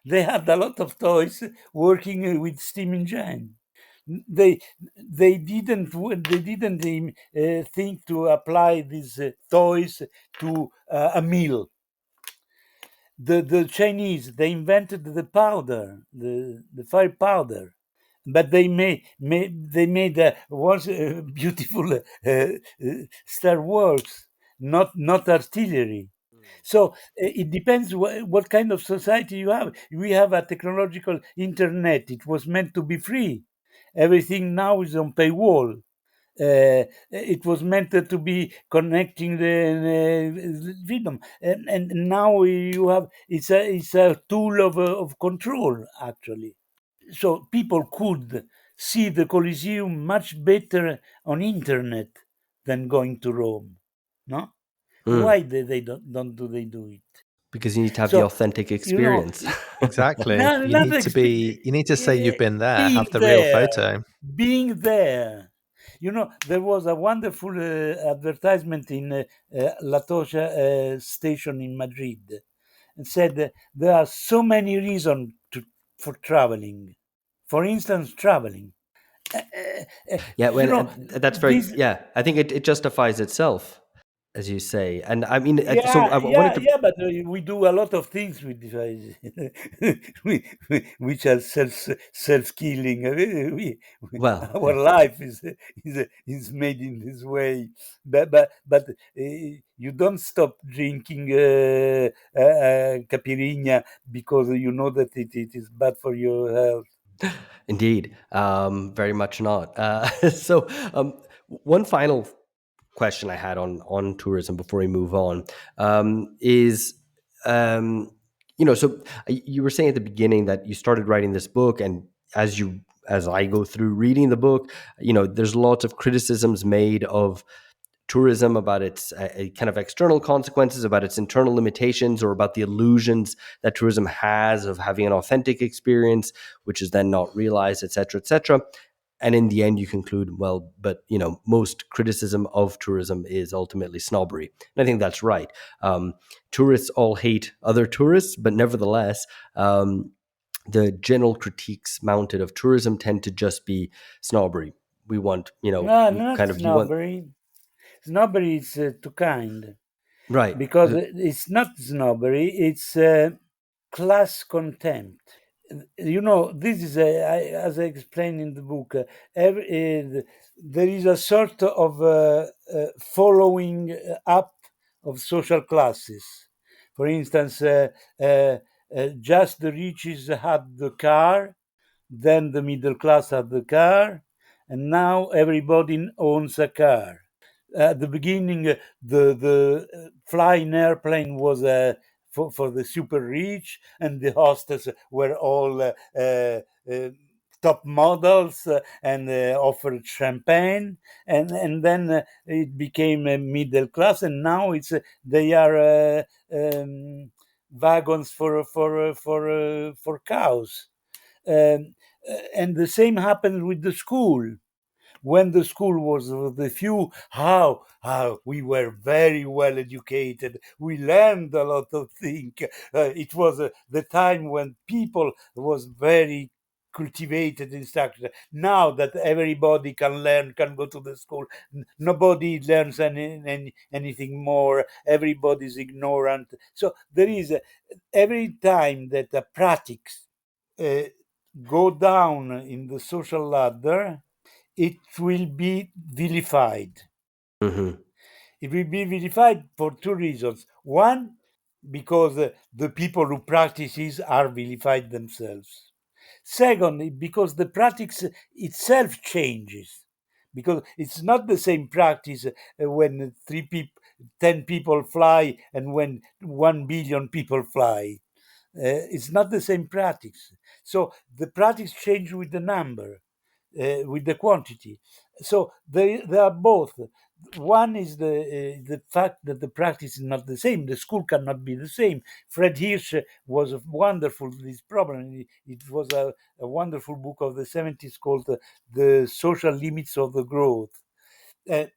They had a lot of toys working with steam engine. They they didn't think to apply these toys to a meal. The Chinese, they invented the powder, the fire powder, but they made was beautiful Star Wars, not artillery. So it depends what kind of society you have. We have a technological internet. It was meant to be free. Everything now is on paywall. It was meant to be connecting the freedom, and now you have it's a tool of control actually. So people could see the Colosseum much better on internet than going to Rome. No. Mm. Why they don't do it? Because you need to have the So authentic you know, experience. Exactly. not not You need to say you've been there, being have the real there, photo. being there. There was a wonderful advertisement in La Tocha station in Madrid, and said there are so many reasons for traveling. For instance, traveling. Uh, uh, uh, Yeah, you when know, that's very, this. yeah. I think it justifies itself, as you say. And I mean, so Yeah, I wanted yeah, to. yeah, but we do a lot of things with devices, which are self killing. Well, Our life is made in this way, but you don't stop drinking caipirinha because you know that it is bad for your health. indeed, very much not. So, one final question I had on tourism before we move on is, um, so you were saying at the beginning that you started writing this book, and as you as I go through reading the book, there's lots of criticisms made of tourism, about its kind of external consequences, about its internal limitations, or about the illusions that tourism has of having an authentic experience, which is then not realized, etc., etc. And in the end, you conclude, well, but most criticism of tourism is ultimately snobbery, and I think that's right. Tourists all hate other tourists, but nevertheless, the general critiques mounted of tourism tend to just be snobbery. We want, No, we not kind of, you want, snobbery. Snobbery is too kind, right. because it's not snobbery. It's class contempt. This is as I explained in the book. There is a sort of following up of social classes. For instance, just the riches had the car, then the middle class had the car, and now everybody owns a car. At the beginning, the flying airplane was for the super rich, and the hostess were all uh, top models, and offered champagne, and then it became a middle class, and now they are wagons for cows. And the same happened with the school. When the school was the few, how we were very well educated, we learned a lot of things. It was the time when people was very cultivated in structure. Now that everybody can learn, can go to the school, nobody learns anything more. Everybody's ignorant. So there is every time that a practice uh, go down in the social ladder, it will be vilified. Hmm. It will be vilified for two reasons. One, because the people who practice it are vilified themselves. Second, because the practice itself changes. Because it's not the same practice when 10 people fly and when 1 billion people fly. It's not the same practice. So the practice change with the number, with the quantity. So they are both. One is the fact that the practice is not the same. The school cannot be the same. Fred Hirsch was wonderful. This problem. It was a wonderful book of the 70s called "The Social Limits of the Growth." It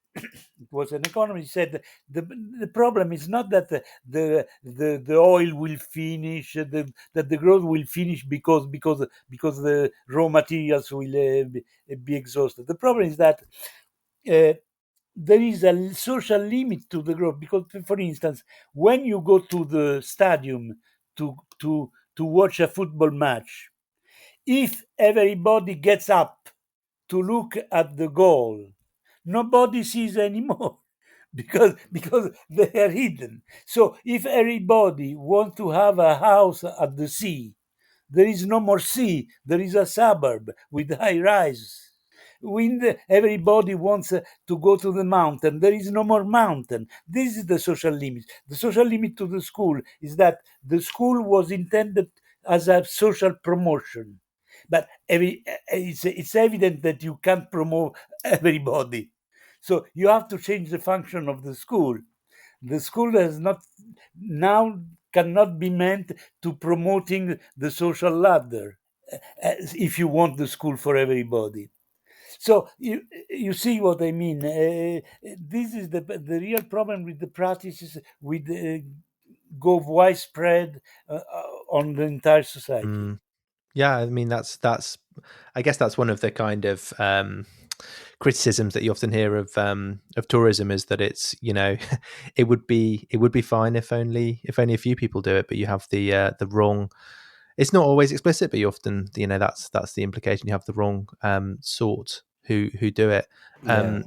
was an economist said the problem is not that the oil will finish, that the growth will finish because the raw materials will be exhausted. The problem is that uh, there is a social limit to the growth, because, for instance, when you go to the stadium to watch a football match, if everybody gets up to look at the goal, nobody sees anymore because they are hidden. So if everybody wants to have a house at the sea, there is no more sea. There is a suburb with high rise. When everybody wants to go to the mountain, there is no more mountain. This is the social limit. The social limit to the school is that the school was intended as a social promotion. But it's evident that you can't promote everybody. So you have to change the function of the school. The school has not now cannot be meant to promoting the social ladder, if you want the school for everybody. So you see what I mean. This is the real problem with the practices with go widespread on the entire society. Mm. Yeah, I mean that's I guess that's one of the kind of criticisms that you often hear of tourism is that it's, you know, it would be fine if only a few people do it, but you have the wrong. It's not always explicit, but you often, you know, that's the implication. You have the wrong sort who do it. Yeah. Um,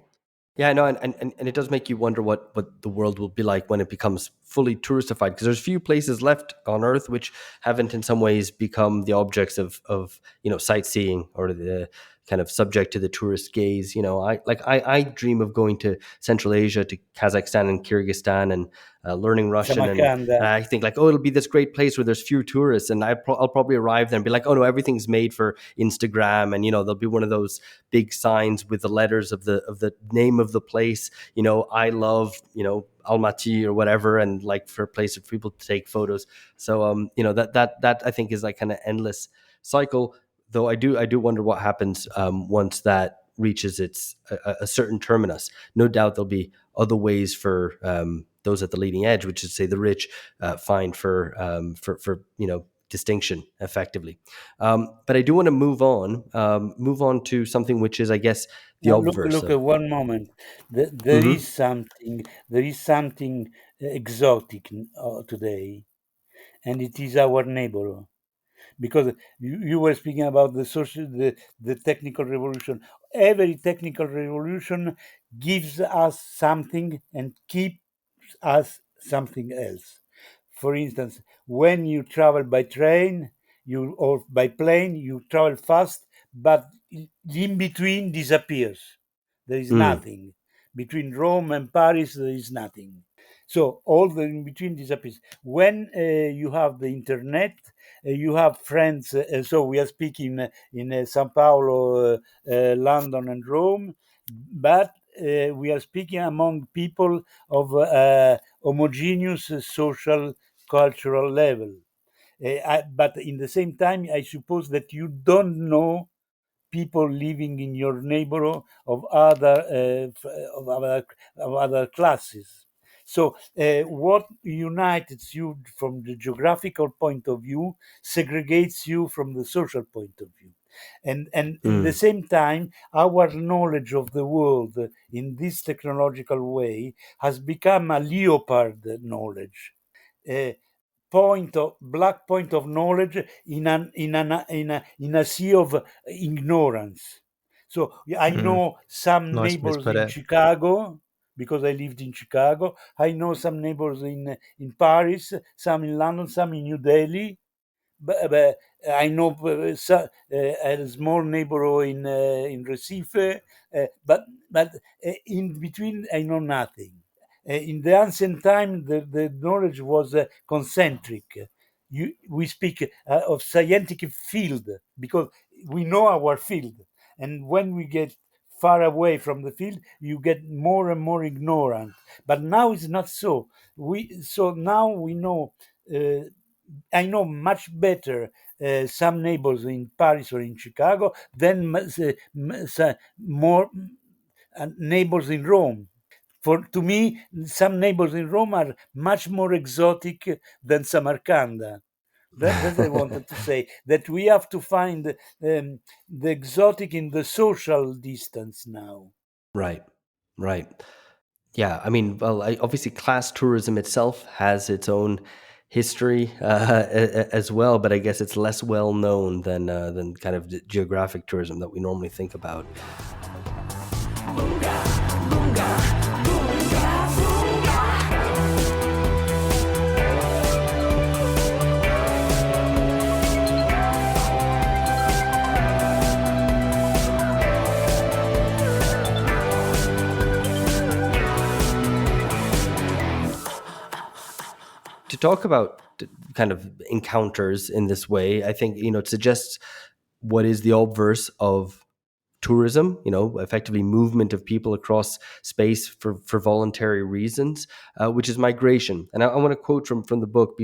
Yeah, no, and it does make you wonder what the world will be like when it becomes fully touristified, because there's few places left on Earth which haven't in some ways become the objects of sightseeing, or the kind of subject to the tourist gaze. I dream of going to Central Asia, to Kazakhstan and Kyrgyzstan, and learning Russian, and Samarkand, I think like, oh, it'll be this great place where there's few tourists, and I'll probably arrive there and be like, oh no, everything's made for Instagram, and there'll be one of those big signs with the letters of the name of the place, I love, Almaty or whatever, and like for a place for people to take photos. So that I think is like kind of endless cycle. Though I do wonder what happens once that reaches a certain terminus. No doubt there'll be other ways for those at the leading edge, which is, say, the rich, find for distinction effectively. But I do want to move on to something which is, I guess, the now look, obverse look of. at one moment. There is Mhm. something. There is something exotic today, and it is our neighbor. Because you were speaking about the technical revolution. Every technical revolution gives us something and keeps us something else. For instance, when you travel by train, you or by plane, you travel fast, but in between disappears. There is Mm. nothing. Between Rome and Paris, there is nothing. So all the in between disappears. When you have the internet, you have friends. So we are speaking in Sao Paulo, London, and Rome, but we are speaking among people of homogeneous social cultural level. But in the same time, I suppose that you don't know people living in your neighborhood of other classes. So, what unites you from the geographical point of view segregates you from the social point of view. And in the Mm. same time, our knowledge of the world in this technological way has become a leopard knowledge. Uh, Point of black point of knowledge in a sea of ignorance. So I mm, know some nice way to neighbors put in it. Chicago because I lived in Chicago. I know some neighbors in Paris, some in London, some in New Delhi. But I know a small neighborhood in Recife, but in between I know nothing. In the ancient time, the knowledge was concentric. We speak of scientific field because we know our field, and when we get far away from the field, you get more and more ignorant. But now it's not so. So now we know. I know much better some neighbors in Paris or in Chicago than more neighbors in Rome. For to me, some neighbors in Rome are much more exotic than Samarkand. That I wanted to say that we have to find the exotic in the social distance now. Right. Right. Yeah, I mean, well, obviously, class tourism itself has its own history as well, but I guess it's less well known than kind of the geographic tourism that we normally think about. To talk about kind of encounters in this way, I think it suggests what is the obverse of tourism, effectively movement of people across space for voluntary reasons, which is migration. And I want to quote from the book,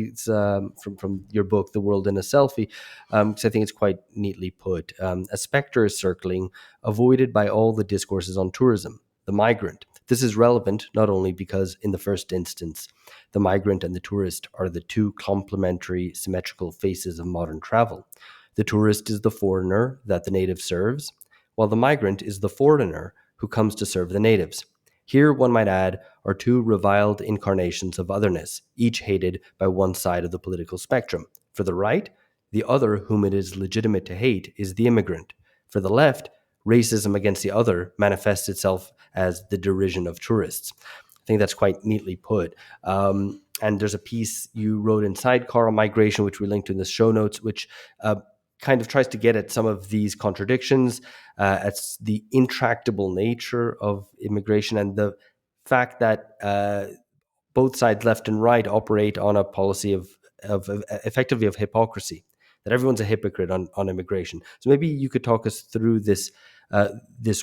from your book, The World in a Selfie, because I think it's quite neatly put. A specter is circling, avoided by all the discourses on tourism, the migrant. This is relevant not only because, in the first instance, the migrant and the tourist are the two complementary, symmetrical faces of modern travel. The tourist is the foreigner that the native serves, while the migrant is the foreigner who comes to serve the natives. Here, one might add, are two reviled incarnations of otherness, each hated by one side of the political spectrum. For the right, the other whom it is legitimate to hate is the immigrant. For the left, racism against the other manifests itself as the derision of tourists. I think that's quite neatly put. And there's a piece you wrote in Sidecar on migration, which we linked in the show notes, which kind of tries to get at some of these contradictions, at the intractable nature of immigration, and the fact that both sides, left and right, operate on a policy of effectively of hypocrisy. That everyone's a hypocrite on immigration. So maybe you could talk us through this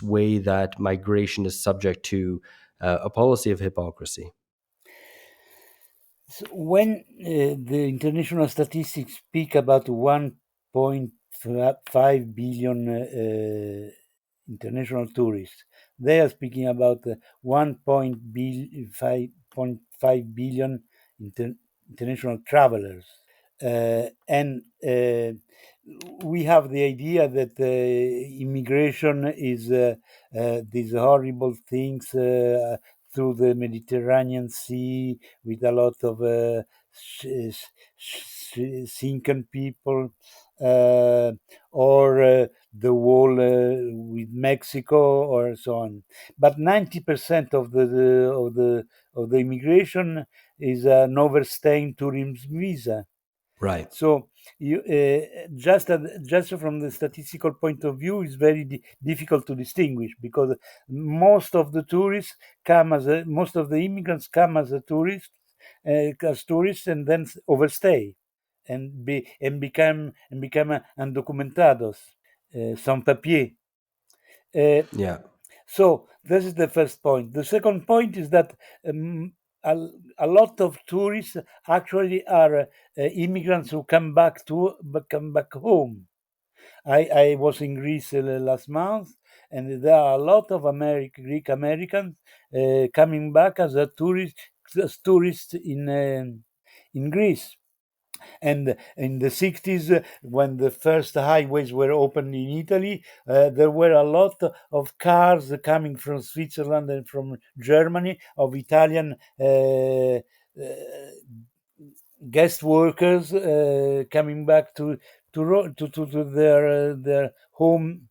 way that migration is subject to a policy of hypocrisy. So when the international statistics speak about 1.5 billion international tourists, they are speaking about 1.5 billion international travelers. And we have the idea that immigration is these horrible things through the Mediterranean Sea with a lot of sinking people, or the wall with Mexico, or so on. But 90% of the immigration is an overstaying tourism visa. Right. So you just from the statistical point of view, it's very difficult to distinguish, because most of the tourists most of the immigrants come as tourists, and then overstay and become undocumentados, sans papier. Yeah. So this is the first point. The second point is that um, a, a lot of tourists actually are immigrants who come back home. I was in Greece last month, and there are a lot of Greek Americans coming back as tourists in Greece. And in the 60s, when the first highways were opened in Italy, there were a lot of cars coming from Switzerland and from Germany, of Italian guest workers coming back to their home.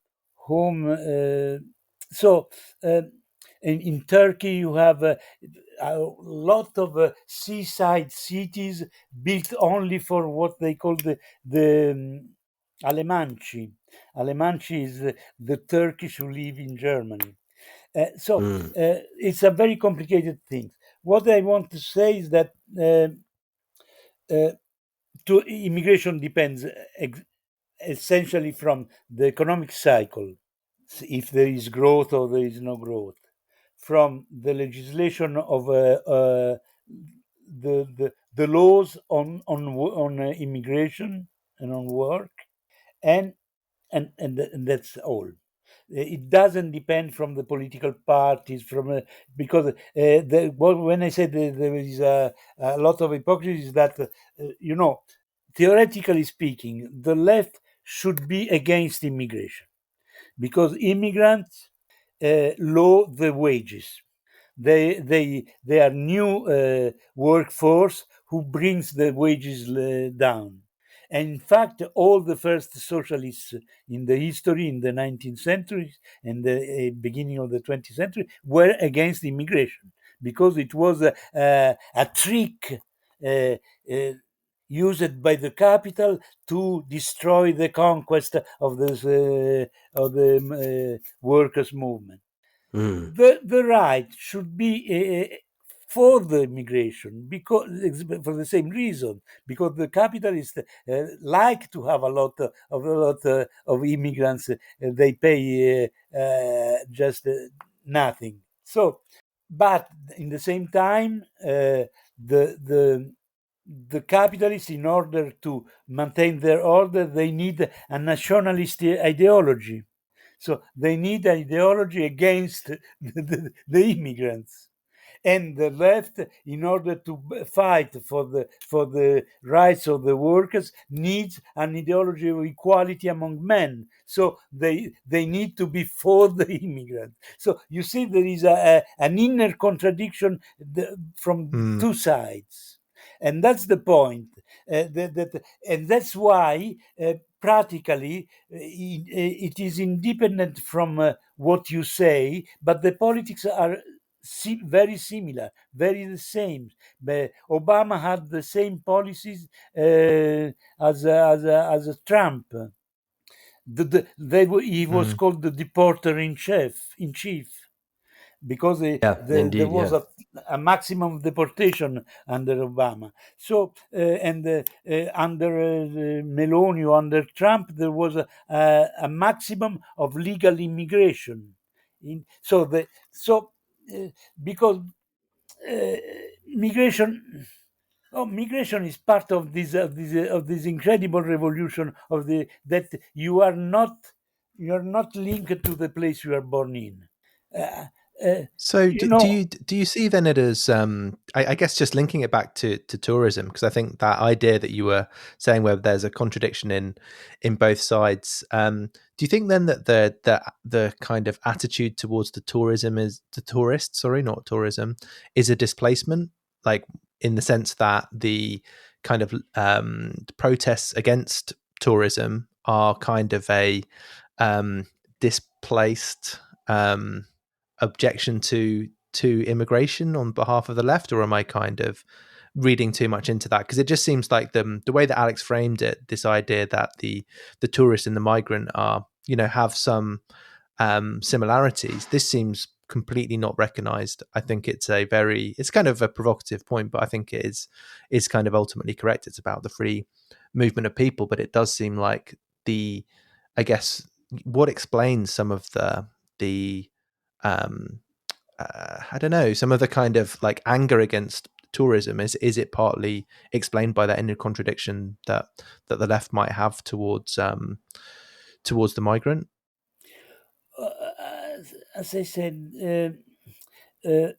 So uh, in Turkey, you have a lot of seaside cities built only for what they call the Alemanci. Alemanci is the Turkish who live in Germany. So Mm. it's a very complicated thing. What I want to say is that uh, immigration depends essentially from the economic cycle, if there is growth or there is no growth, from the legislation of the laws on immigration and on work, and and that's all. It doesn't depend from the political parties, because when I said there is a lot of hypocrisy, is that theoretically speaking, the left should be against immigration, because immigrants lower the wages. They are new workforce who brings the wages down. And in fact, all the first socialists in the history, in the 19th century and the beginning of the 20th century, were against immigration, because it was a trick uh, uh, used by the capital to destroy the conquest of the workers' movement. Mm. The right should be for the immigration, because for the same reason, because the capitalists like to have a lot of immigrants. They pay just nothing. So, but in the same time, the capitalists, in order to maintain their order, they need a nationalist ideology. So they need an ideology against the immigrants. And the left, in order to fight for the rights of the workers, needs an ideology of equality among men. So they need to be for the immigrant. So you see, there is an inner contradiction from Mm. two sides, and that's the point. And that's why practically it is independent from what you say, but the politics are very similar, very the same. Obama had the same policies as Trump. He was Mm. called the deporter in chief, because Yeah, there indeed. was Yeah. a maximum of deportation under Obama. So and under Meloni, under Trump, there was a maximum of legal immigration. So because uh, migration. Oh, migration is part of this incredible revolution of the that you are not linked to the place you are born in. Uh, uh, So you do know, you see then it as I guess just linking it back to tourism, because I think that idea that you were saying where there's a contradiction in both sides. Do you think then that the kind of attitude towards the tourist, sorry, not tourism, is a displacement, like in the sense that the kind of protests against tourism are kind of a displaced objection to immigration on behalf of the left, or am I kind of reading too much into that? Because it just seems like the way that Alex framed it, this idea that the tourist and the migrant are, have some similarities. This seems completely not recognized. I think it's kind of a provocative point, but I think it is kind of ultimately correct. It's about the free movement of people, but it does seem like I guess, what explains some of the um I don't know, some of the kind of like anger against tourism. Is it partly explained by that inner contradiction that the left might have towards the migrant? as I said, uh,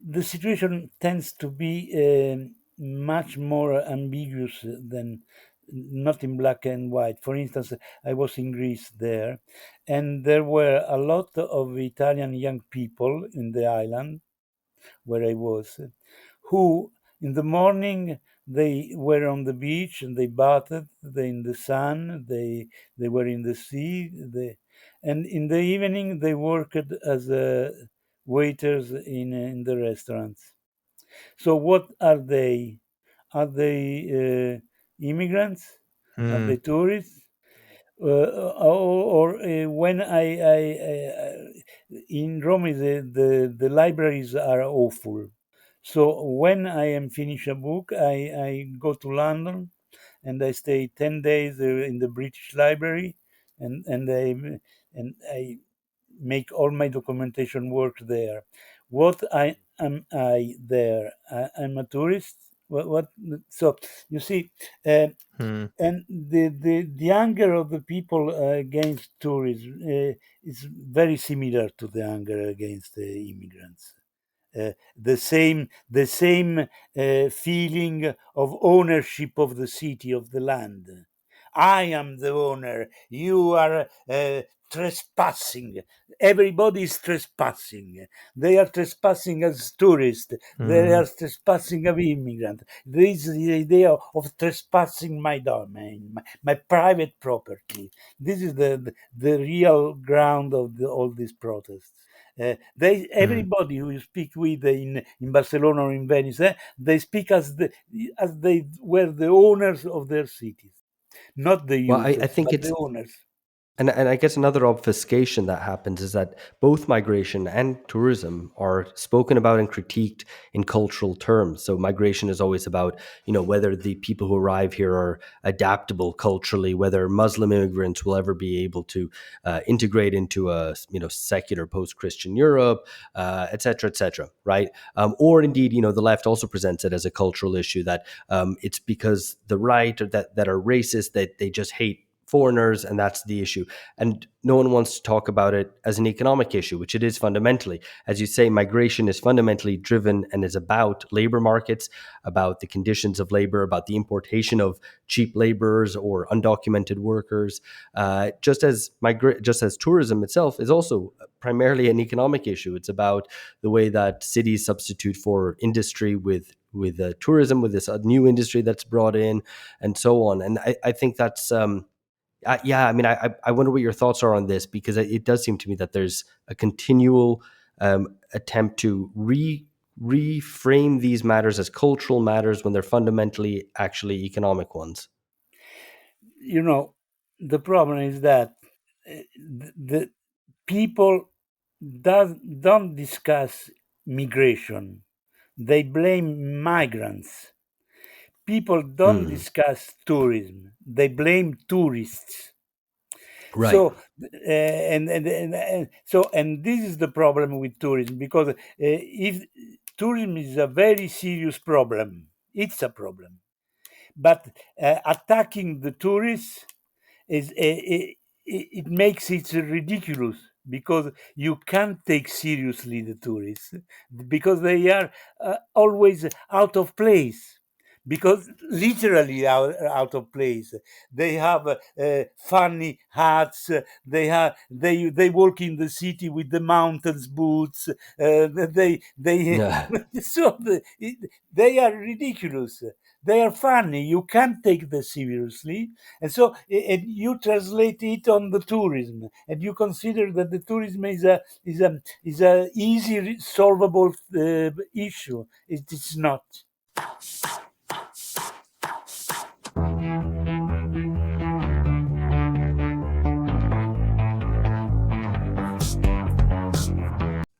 the situation tends to be much more ambiguous than not in black and white. For instance, I was in Greece there, and there were a lot of Italian young people in the island where I was, who in the morning they were on the beach and they bathed, they in the sun, they were in the sea, and in the evening they worked as waiters in the restaurants. So what are they? Are they immigrants? Are they Mm, tourists? Or when in Rome, the libraries are awful. So when I am finish a book, I go to London and I stay 10 days in the British Library, and I make all my documentation work there. What I am I there? I'm a tourist. What? So you see, uh, mm, and the anger of the people against tourism is very similar to the anger against the immigrants. The same feeling of ownership of the city, of the land. I am the owner. You are trespassing. Everybody is trespassing. They are trespassing as tourists. They mm, are trespassing as immigrants. There is the idea of trespassing my domain, my private property. This is the real ground of all these protests. mm. Everybody who you speak with in Barcelona or in Venice, they speak as they were the owners of their cities, not the Well, I users, think but it's the owners. And I guess another obfuscation that happens is that both migration and tourism are spoken about and critiqued in cultural terms. So migration is always about, whether the people who arrive here are adaptable culturally, whether Muslim immigrants will ever be able to integrate into a, secular post-Christian Europe, et cetera, et cetera, right? Or indeed, the left also presents it as a cultural issue that it's because the right or that are racist, that they just hate foreigners, and that's the issue. And no one wants to talk about it as an economic issue, which it is fundamentally. As you say, migration is fundamentally driven and is about labor markets, about the conditions of labor, about the importation of cheap laborers or undocumented workers. Just as tourism itself is also primarily an economic issue. It's about the way that cities substitute for industry with tourism, with this new industry that's brought in, and so on. And I think that's yeah, I mean, I wonder what your thoughts are on this, because it does seem to me that there's a continual attempt to reframe these matters as cultural matters when they're fundamentally actually economic ones. You know, the problem is that the people don't discuss migration. They blame migrants. People don't Mm, discuss tourism. They blame tourists. right. So and this is the problem with tourism, because if tourism is a very serious problem, it's a problem. But attacking the tourists is it makes it ridiculous, because you can't take seriously the tourists, because they are always out of place, because literally out of place. They have funny hats. They walk in the city with the mountains boots. They Yeah. so they are ridiculous. They are funny. You can't take them seriously, and so and you translate it on the tourism, and you consider that the tourism is a easy solvable issue. It is not.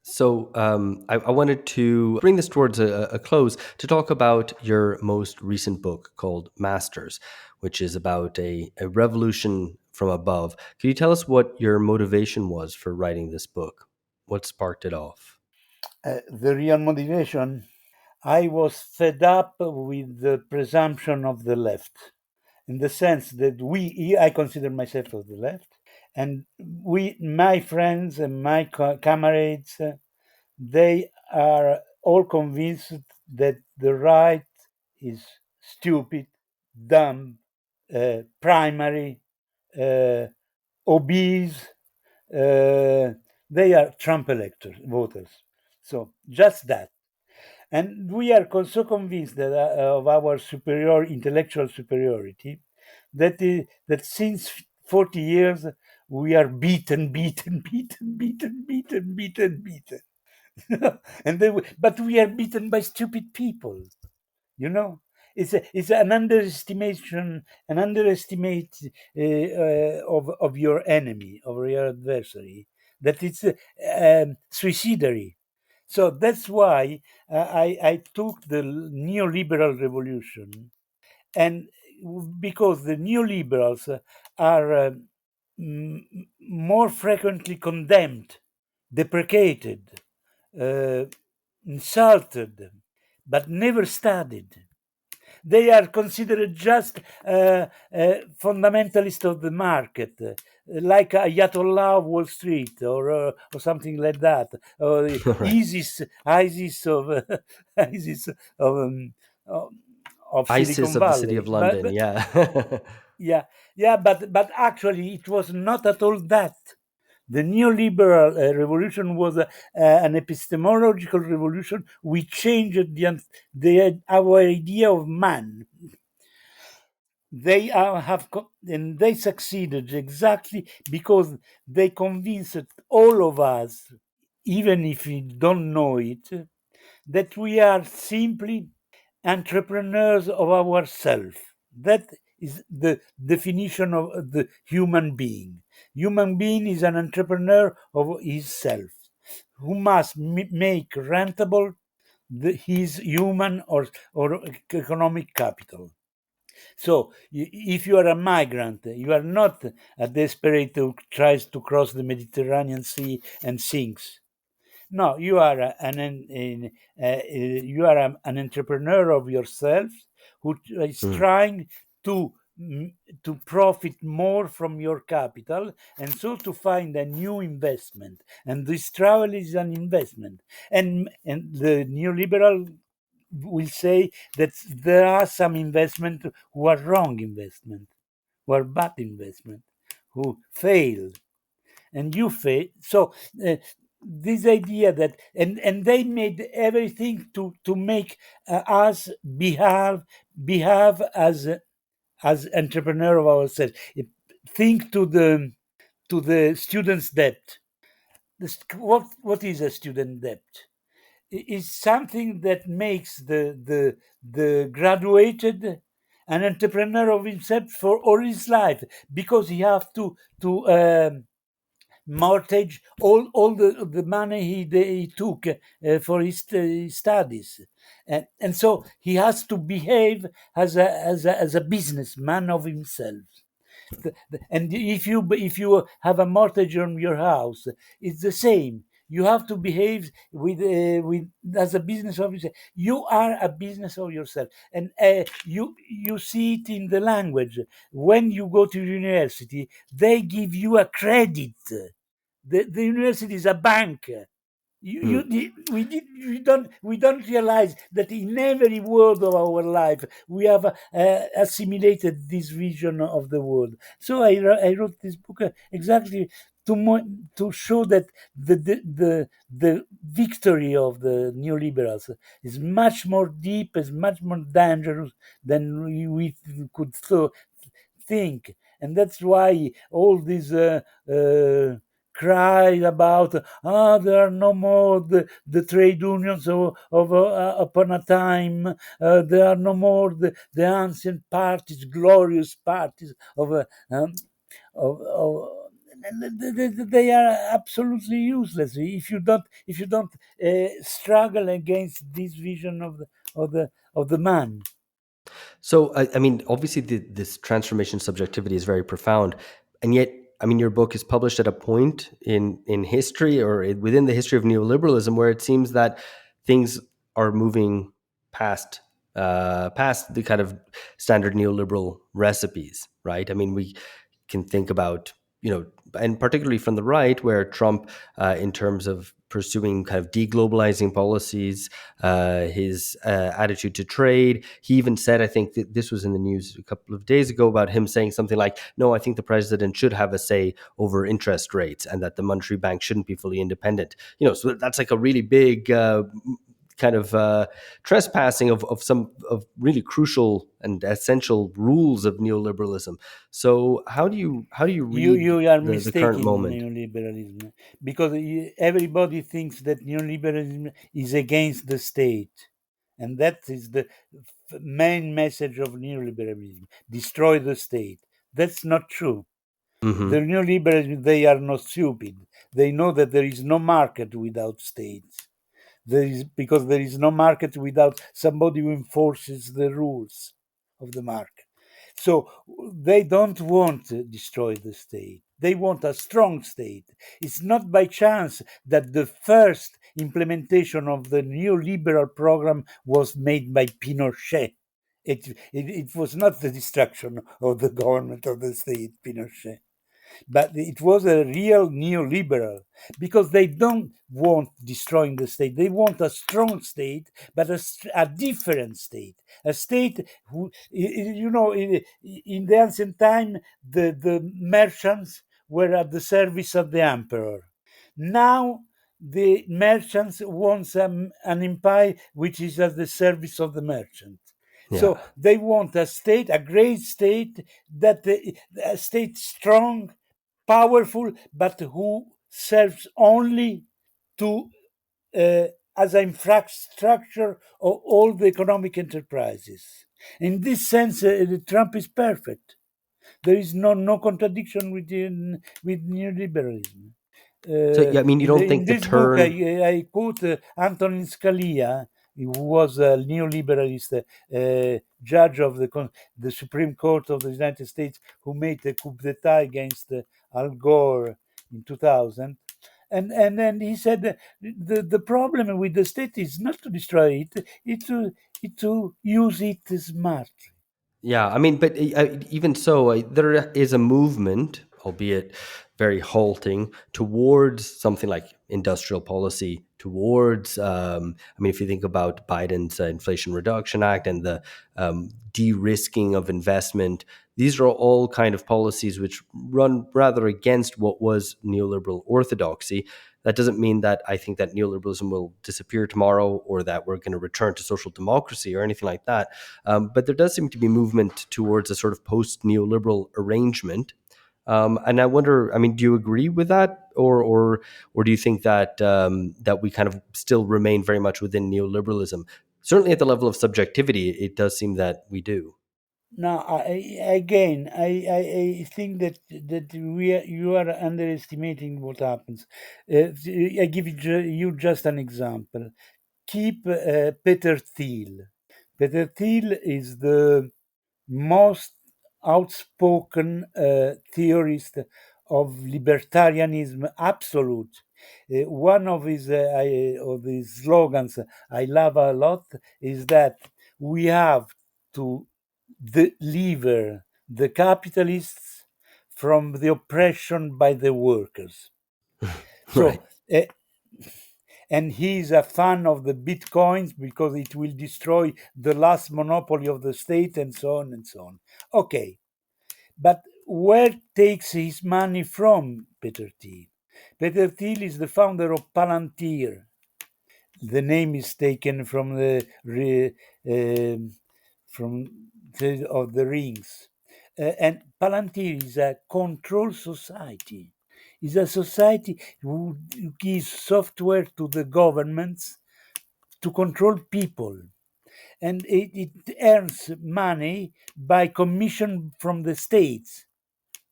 So I wanted to bring this towards a close to talk about your most recent book called Masters, which is about a revolution from above. Can you tell us what your motivation was for writing this book? What sparked it off? The real motivation. I was fed up with the presumption of the left, in the sense that I consider myself of the left, and my friends and my comrades, they are all convinced that the right is stupid, dumb, primary, uh, obese. Uh, they are Trump electors, voters. So just that. And we are so convinced that, of our intellectual superiority, that since 40 years we are beaten, beaten, beaten, beaten, beaten, beaten, beaten. But we are beaten by stupid people. You know, it's an underestimation, an underestimate of your enemy, of your adversary. That it's suicidary. So that's why I took the neoliberal revolution, and because the neoliberals are m- more frequently condemned, deprecated, uh, insulted, but never studied. They are considered just fundamentalists of the market, like Ayatollah of Wall Street, or something like that, or Right. ISIS of ISIS of, um, of of ISIS Silicon of the city of Valley. But, London. but Yeah. yeah, yeah, but actually, it was not at all that. The neoliberal revolution was an epistemological revolution. We changed our idea of man. They and they succeeded exactly because they convinced all of us, even if we don't know it, that we are simply entrepreneurs of ourselves. That is the definition of the human being. Human being is an entrepreneur of himself who must make rentable his human or economic capital. So if you are a migrant, you are not a desperate who tries to cross the Mediterranean Sea and sinks. No, you are you are an entrepreneur of yourself who is Mm. trying to to profit more from your capital, and so to find a new investment. And this travel is an investment. And the neoliberal will say that there are some investment who are wrong investment, who are bad investment, who fail, and you fail. So this idea that and they made everything to make us behave as entrepreneur of ourselves. Think to the student's debt. What is a student debt? Is something that makes the graduated an entrepreneur of himself for all his life, because he have to mortgage all the money he took for his studies, and so he has to behave as a businessman of himself. And if you have a mortgage on your house, it's the same. You have to behave with as a business of yourself. You are a business of yourself, and you see it in the language. When you go to university, they give you a credit. The university is a bank. Mm. We don't realize that in every word of our life we have assimilated this vision of the world. So I wrote this book exactly to show that the victory of the neoliberals is much more deep, is much more dangerous than we could think. And that's why all these cry about there are no more the trade unions of upon a time, there are no more the ancient parties, glorious parties of and they are absolutely useless if you don't struggle against this vision of the man. So, I mean, obviously, this transformation subjectivity is very profound, and yet, I mean, your book is published at a point in history or within the history of neoliberalism where it seems that things are moving past past the kind of standard neoliberal recipes, right? I mean, we can think about, and particularly from the right, where Trump, in terms of pursuing kind of deglobalizing policies, his attitude to trade. He even said, I think that this was in the news a couple of days ago, about him saying something like, no, I think the president should have a say over interest rates and that the monetary bank shouldn't be fully independent. So that's like a really big kind of trespassing of some of really crucial and essential rules of neoliberalism. So how do you You read you are the current mistaking moment? neoliberalism, because everybody thinks that neoliberalism is against the state, and that is the main message of neoliberalism: destroy the state. That's not true. The Hmm. neoliberalism, they are not stupid. They know that there is no market without states. Because there is no market without somebody who enforces the rules of the market. So they don't want to destroy the state. They want a strong state. It's not by chance that the first implementation of the neoliberal program was made by Pinochet. It was not the destruction of the government of the state, Pinochet, but it was a real neoliberal, because they don't want destroying the state. They want a strong state, but a different state, a state who, in the ancient time, the merchants were at the service of the emperor. Now the merchants want an empire which is at the service of the merchant. Yeah. So they want a state, a great state, that a state strong, powerful, but who serves only to as an infrastructure of all the economic enterprises. In this sense, Trump is perfect. There is no contradiction with neoliberalism. So yeah, I mean, you don't In think the this book, term. I quote Antonin Scalia, who was a neoliberalist judge of the Supreme Court of the United States, who made the coup d'état against Al Gore in 2000. And then he said that the problem with the state is not to destroy it, it to use it smartly. Yeah, I mean, but even so, there is a movement, albeit very halting, towards something like industrial policy, towards, I mean, if you think about Biden's Inflation Reduction Act and the de-risking of investment, these are all kind of policies which run rather against what was neoliberal orthodoxy. That doesn't mean that I think that neoliberalism will disappear tomorrow or that we're going to return to social democracy or anything like that. But there does seem to be movement towards a sort of post neoliberal arrangement. And I wonder, I mean, do you agree with that, or do you think that that we kind of still remain very much within neoliberalism? Certainly, at the level of subjectivity, it does seem that we do. Now, again, I think that you are underestimating what happens. I give you just an example. Keep Peter Thiel. Peter Thiel is the most outspoken theorist of libertarianism absolute. One of his slogans I love a lot is that we have to deliver the capitalists from the oppression by the workers. Right. So, and he is a fan of the bitcoins because it will destroy the last monopoly of the state and so on and so on. Okay, but where takes his money from, Peter Thiel? Peter Thiel is the founder of Palantir. The name is taken from the rings, and Palantir is a control society. Is a society who gives software to the governments to control people, and it earns money by commission from the states,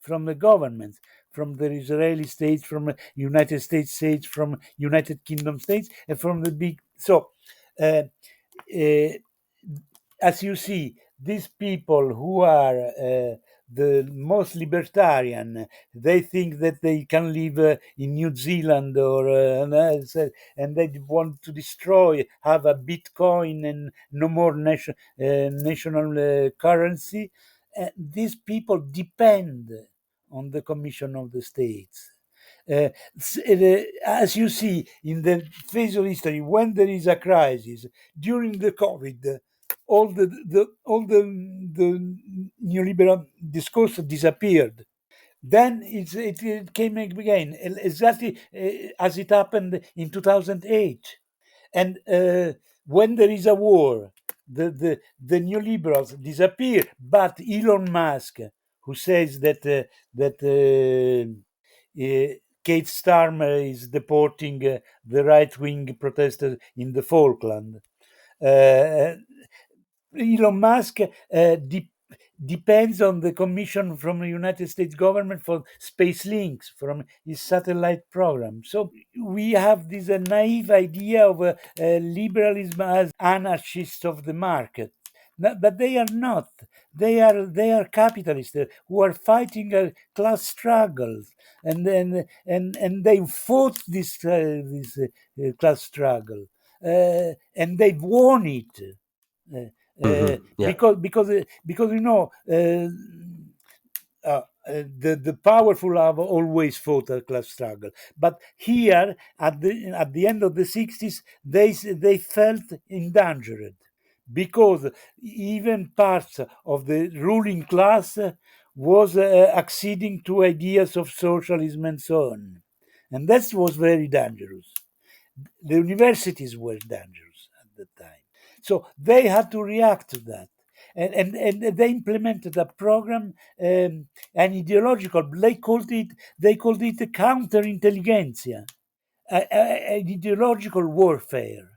from the governments, from the Israeli states, from United States states, from United Kingdom states, and from the big. So, uh, uh, as you see, these people who are the most libertarian, they think that they can live in New Zealand or and they want to destroy, have a Bitcoin and no more national currency. These people depend on the commission of the states. As you see in the phase of history, when there is a crisis during the COVID, all the neoliberal discourse disappeared. Then it came again, exactly as it happened in 2008. And when there is a war, the neoliberals disappear. But Elon Musk, who says that Kate Starmer is deporting the right wing protesters in the Falkland. Uh, Elon Musk depends on the commission from the United States government for space links from his satellite program. So we have this naive idea of liberalism as anarchists of the market. But they are not. They are capitalists who are fighting class struggles, and they fought this class struggle, and they've won it. Yeah. Because the powerful have always fought a class struggle, but here at the end of the 60s they felt endangered because even parts of the ruling class was acceding to ideas of socialism and so on, and that was very dangerous. The universities were dangerous at the time. So they had to react to that. And they implemented a program, an ideological. They called it a counterintelligentsia, an ideological warfare,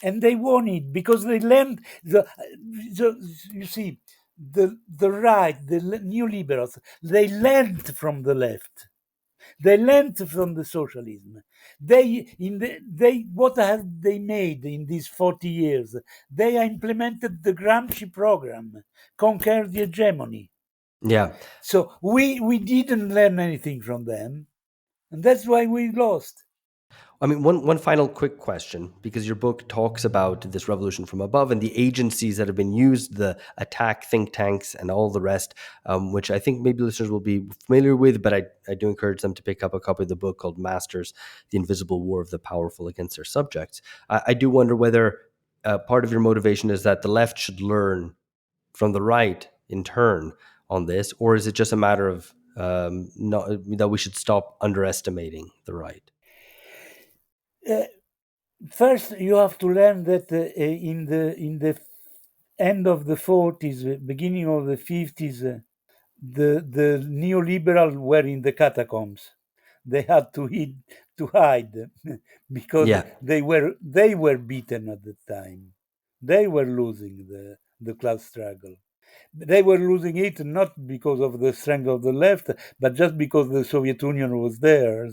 and they won it because they learned you see, the right, the neoliberals, they learned from the left. They learned from the socialism. They what have they made in these 40 years? They implemented the Gramsci program, conquer the hegemony. Yeah. So we didn't learn anything from them, and that's why we lost. I mean, one final quick question, because your book talks about this revolution from above and the agencies that have been used, the attack think tanks and all the rest, which I think maybe listeners will be familiar with, but I do encourage them to pick up a copy of the book called Masters, The Invisible War of the Powerful Against Their Subjects. I do wonder whether part of your motivation is that the left should learn from the right in turn on this, or is it just a matter of that we should stop underestimating the right? Uh, First, you have to learn that in the end of the 40s, beginning of the 50s, the neoliberal were in the catacombs. They had to hide because Yeah. they were beaten at the time. They were losing the class struggle. They were losing it not because of the strength of the left, but just because the Soviet Union was there.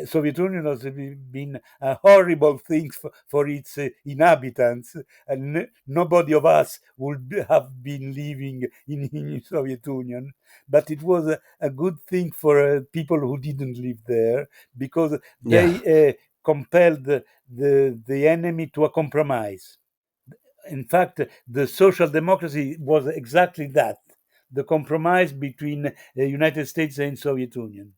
Soviet Union has been a horrible thing for its inhabitants, and nobody of us would have been living in Soviet Union. But it was a good thing for people who didn't live there because Yeah. they compelled the enemy to a compromise. In fact, the social democracy was exactly that, the compromise between the United States and Soviet Union.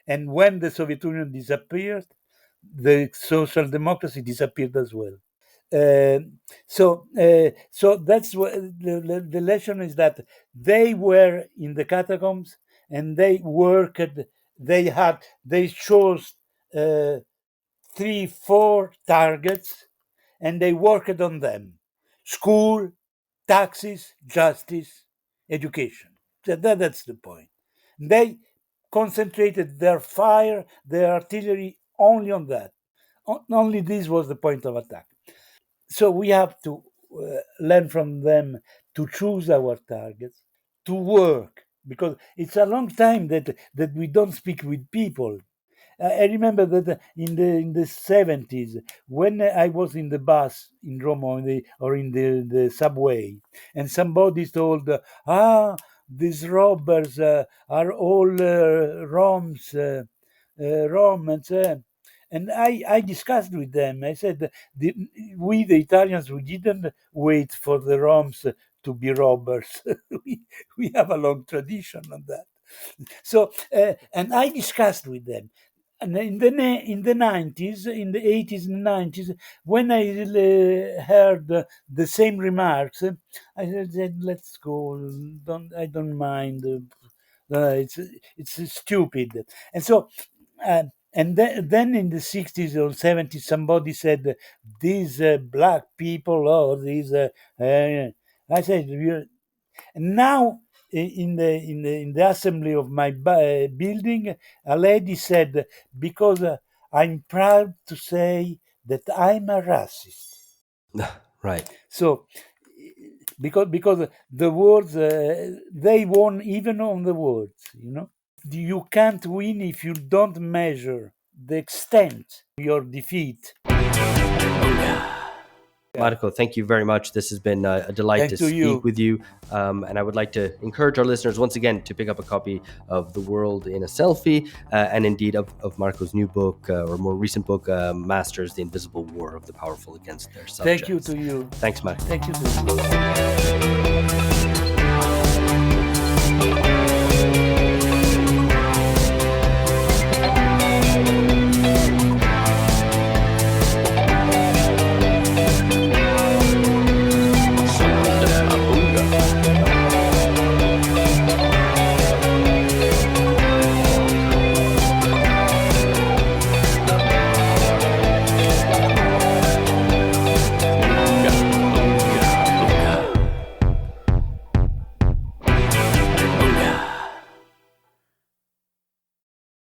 And when the Soviet Union disappeared, the social democracy disappeared as well. Uh, so that's what the lesson is, that they were in the catacombs and they worked. They chose uh, 3, 4 targets, and they worked on them: school, taxes, justice, education. That's the point. They concentrated their fire, their artillery only on that. Only this was the point of attack. So we have to learn from them to choose our targets, to work, because it's a long time that we don't speak with people. I remember that in the 70s, when I was in the bus in Rome, or in the subway, and somebody told, these robbers are all Roms, Romans. And I discussed with them. I said, we, the Italians, we didn't wait for the Roms to be robbers. we have a long tradition on that. So, and I discussed with them. And in the 90s, in the 80s and 90s, when I heard the same remarks, I said, "Let's go. I don't mind. It's stupid." And so, then in the 60s or 70s, somebody said, "These black people, these." I said, and now, in the assembly of my building, a lady said, because I'm proud to say that I'm a racist. Right. So, because the words, they won even on the words. You can't win if you don't measure the extent of your defeat. Marco, thank you very much. This has been a delight Thanks to to speak you. with you. And I would like to encourage our listeners once again to pick up a copy of The World in a Selfie, and indeed of Marco's new book, or more recent book, Masters, The Invisible War of the Powerful Against Their Thank you Subjects. to you. Thanks, Marco. Thank you to you.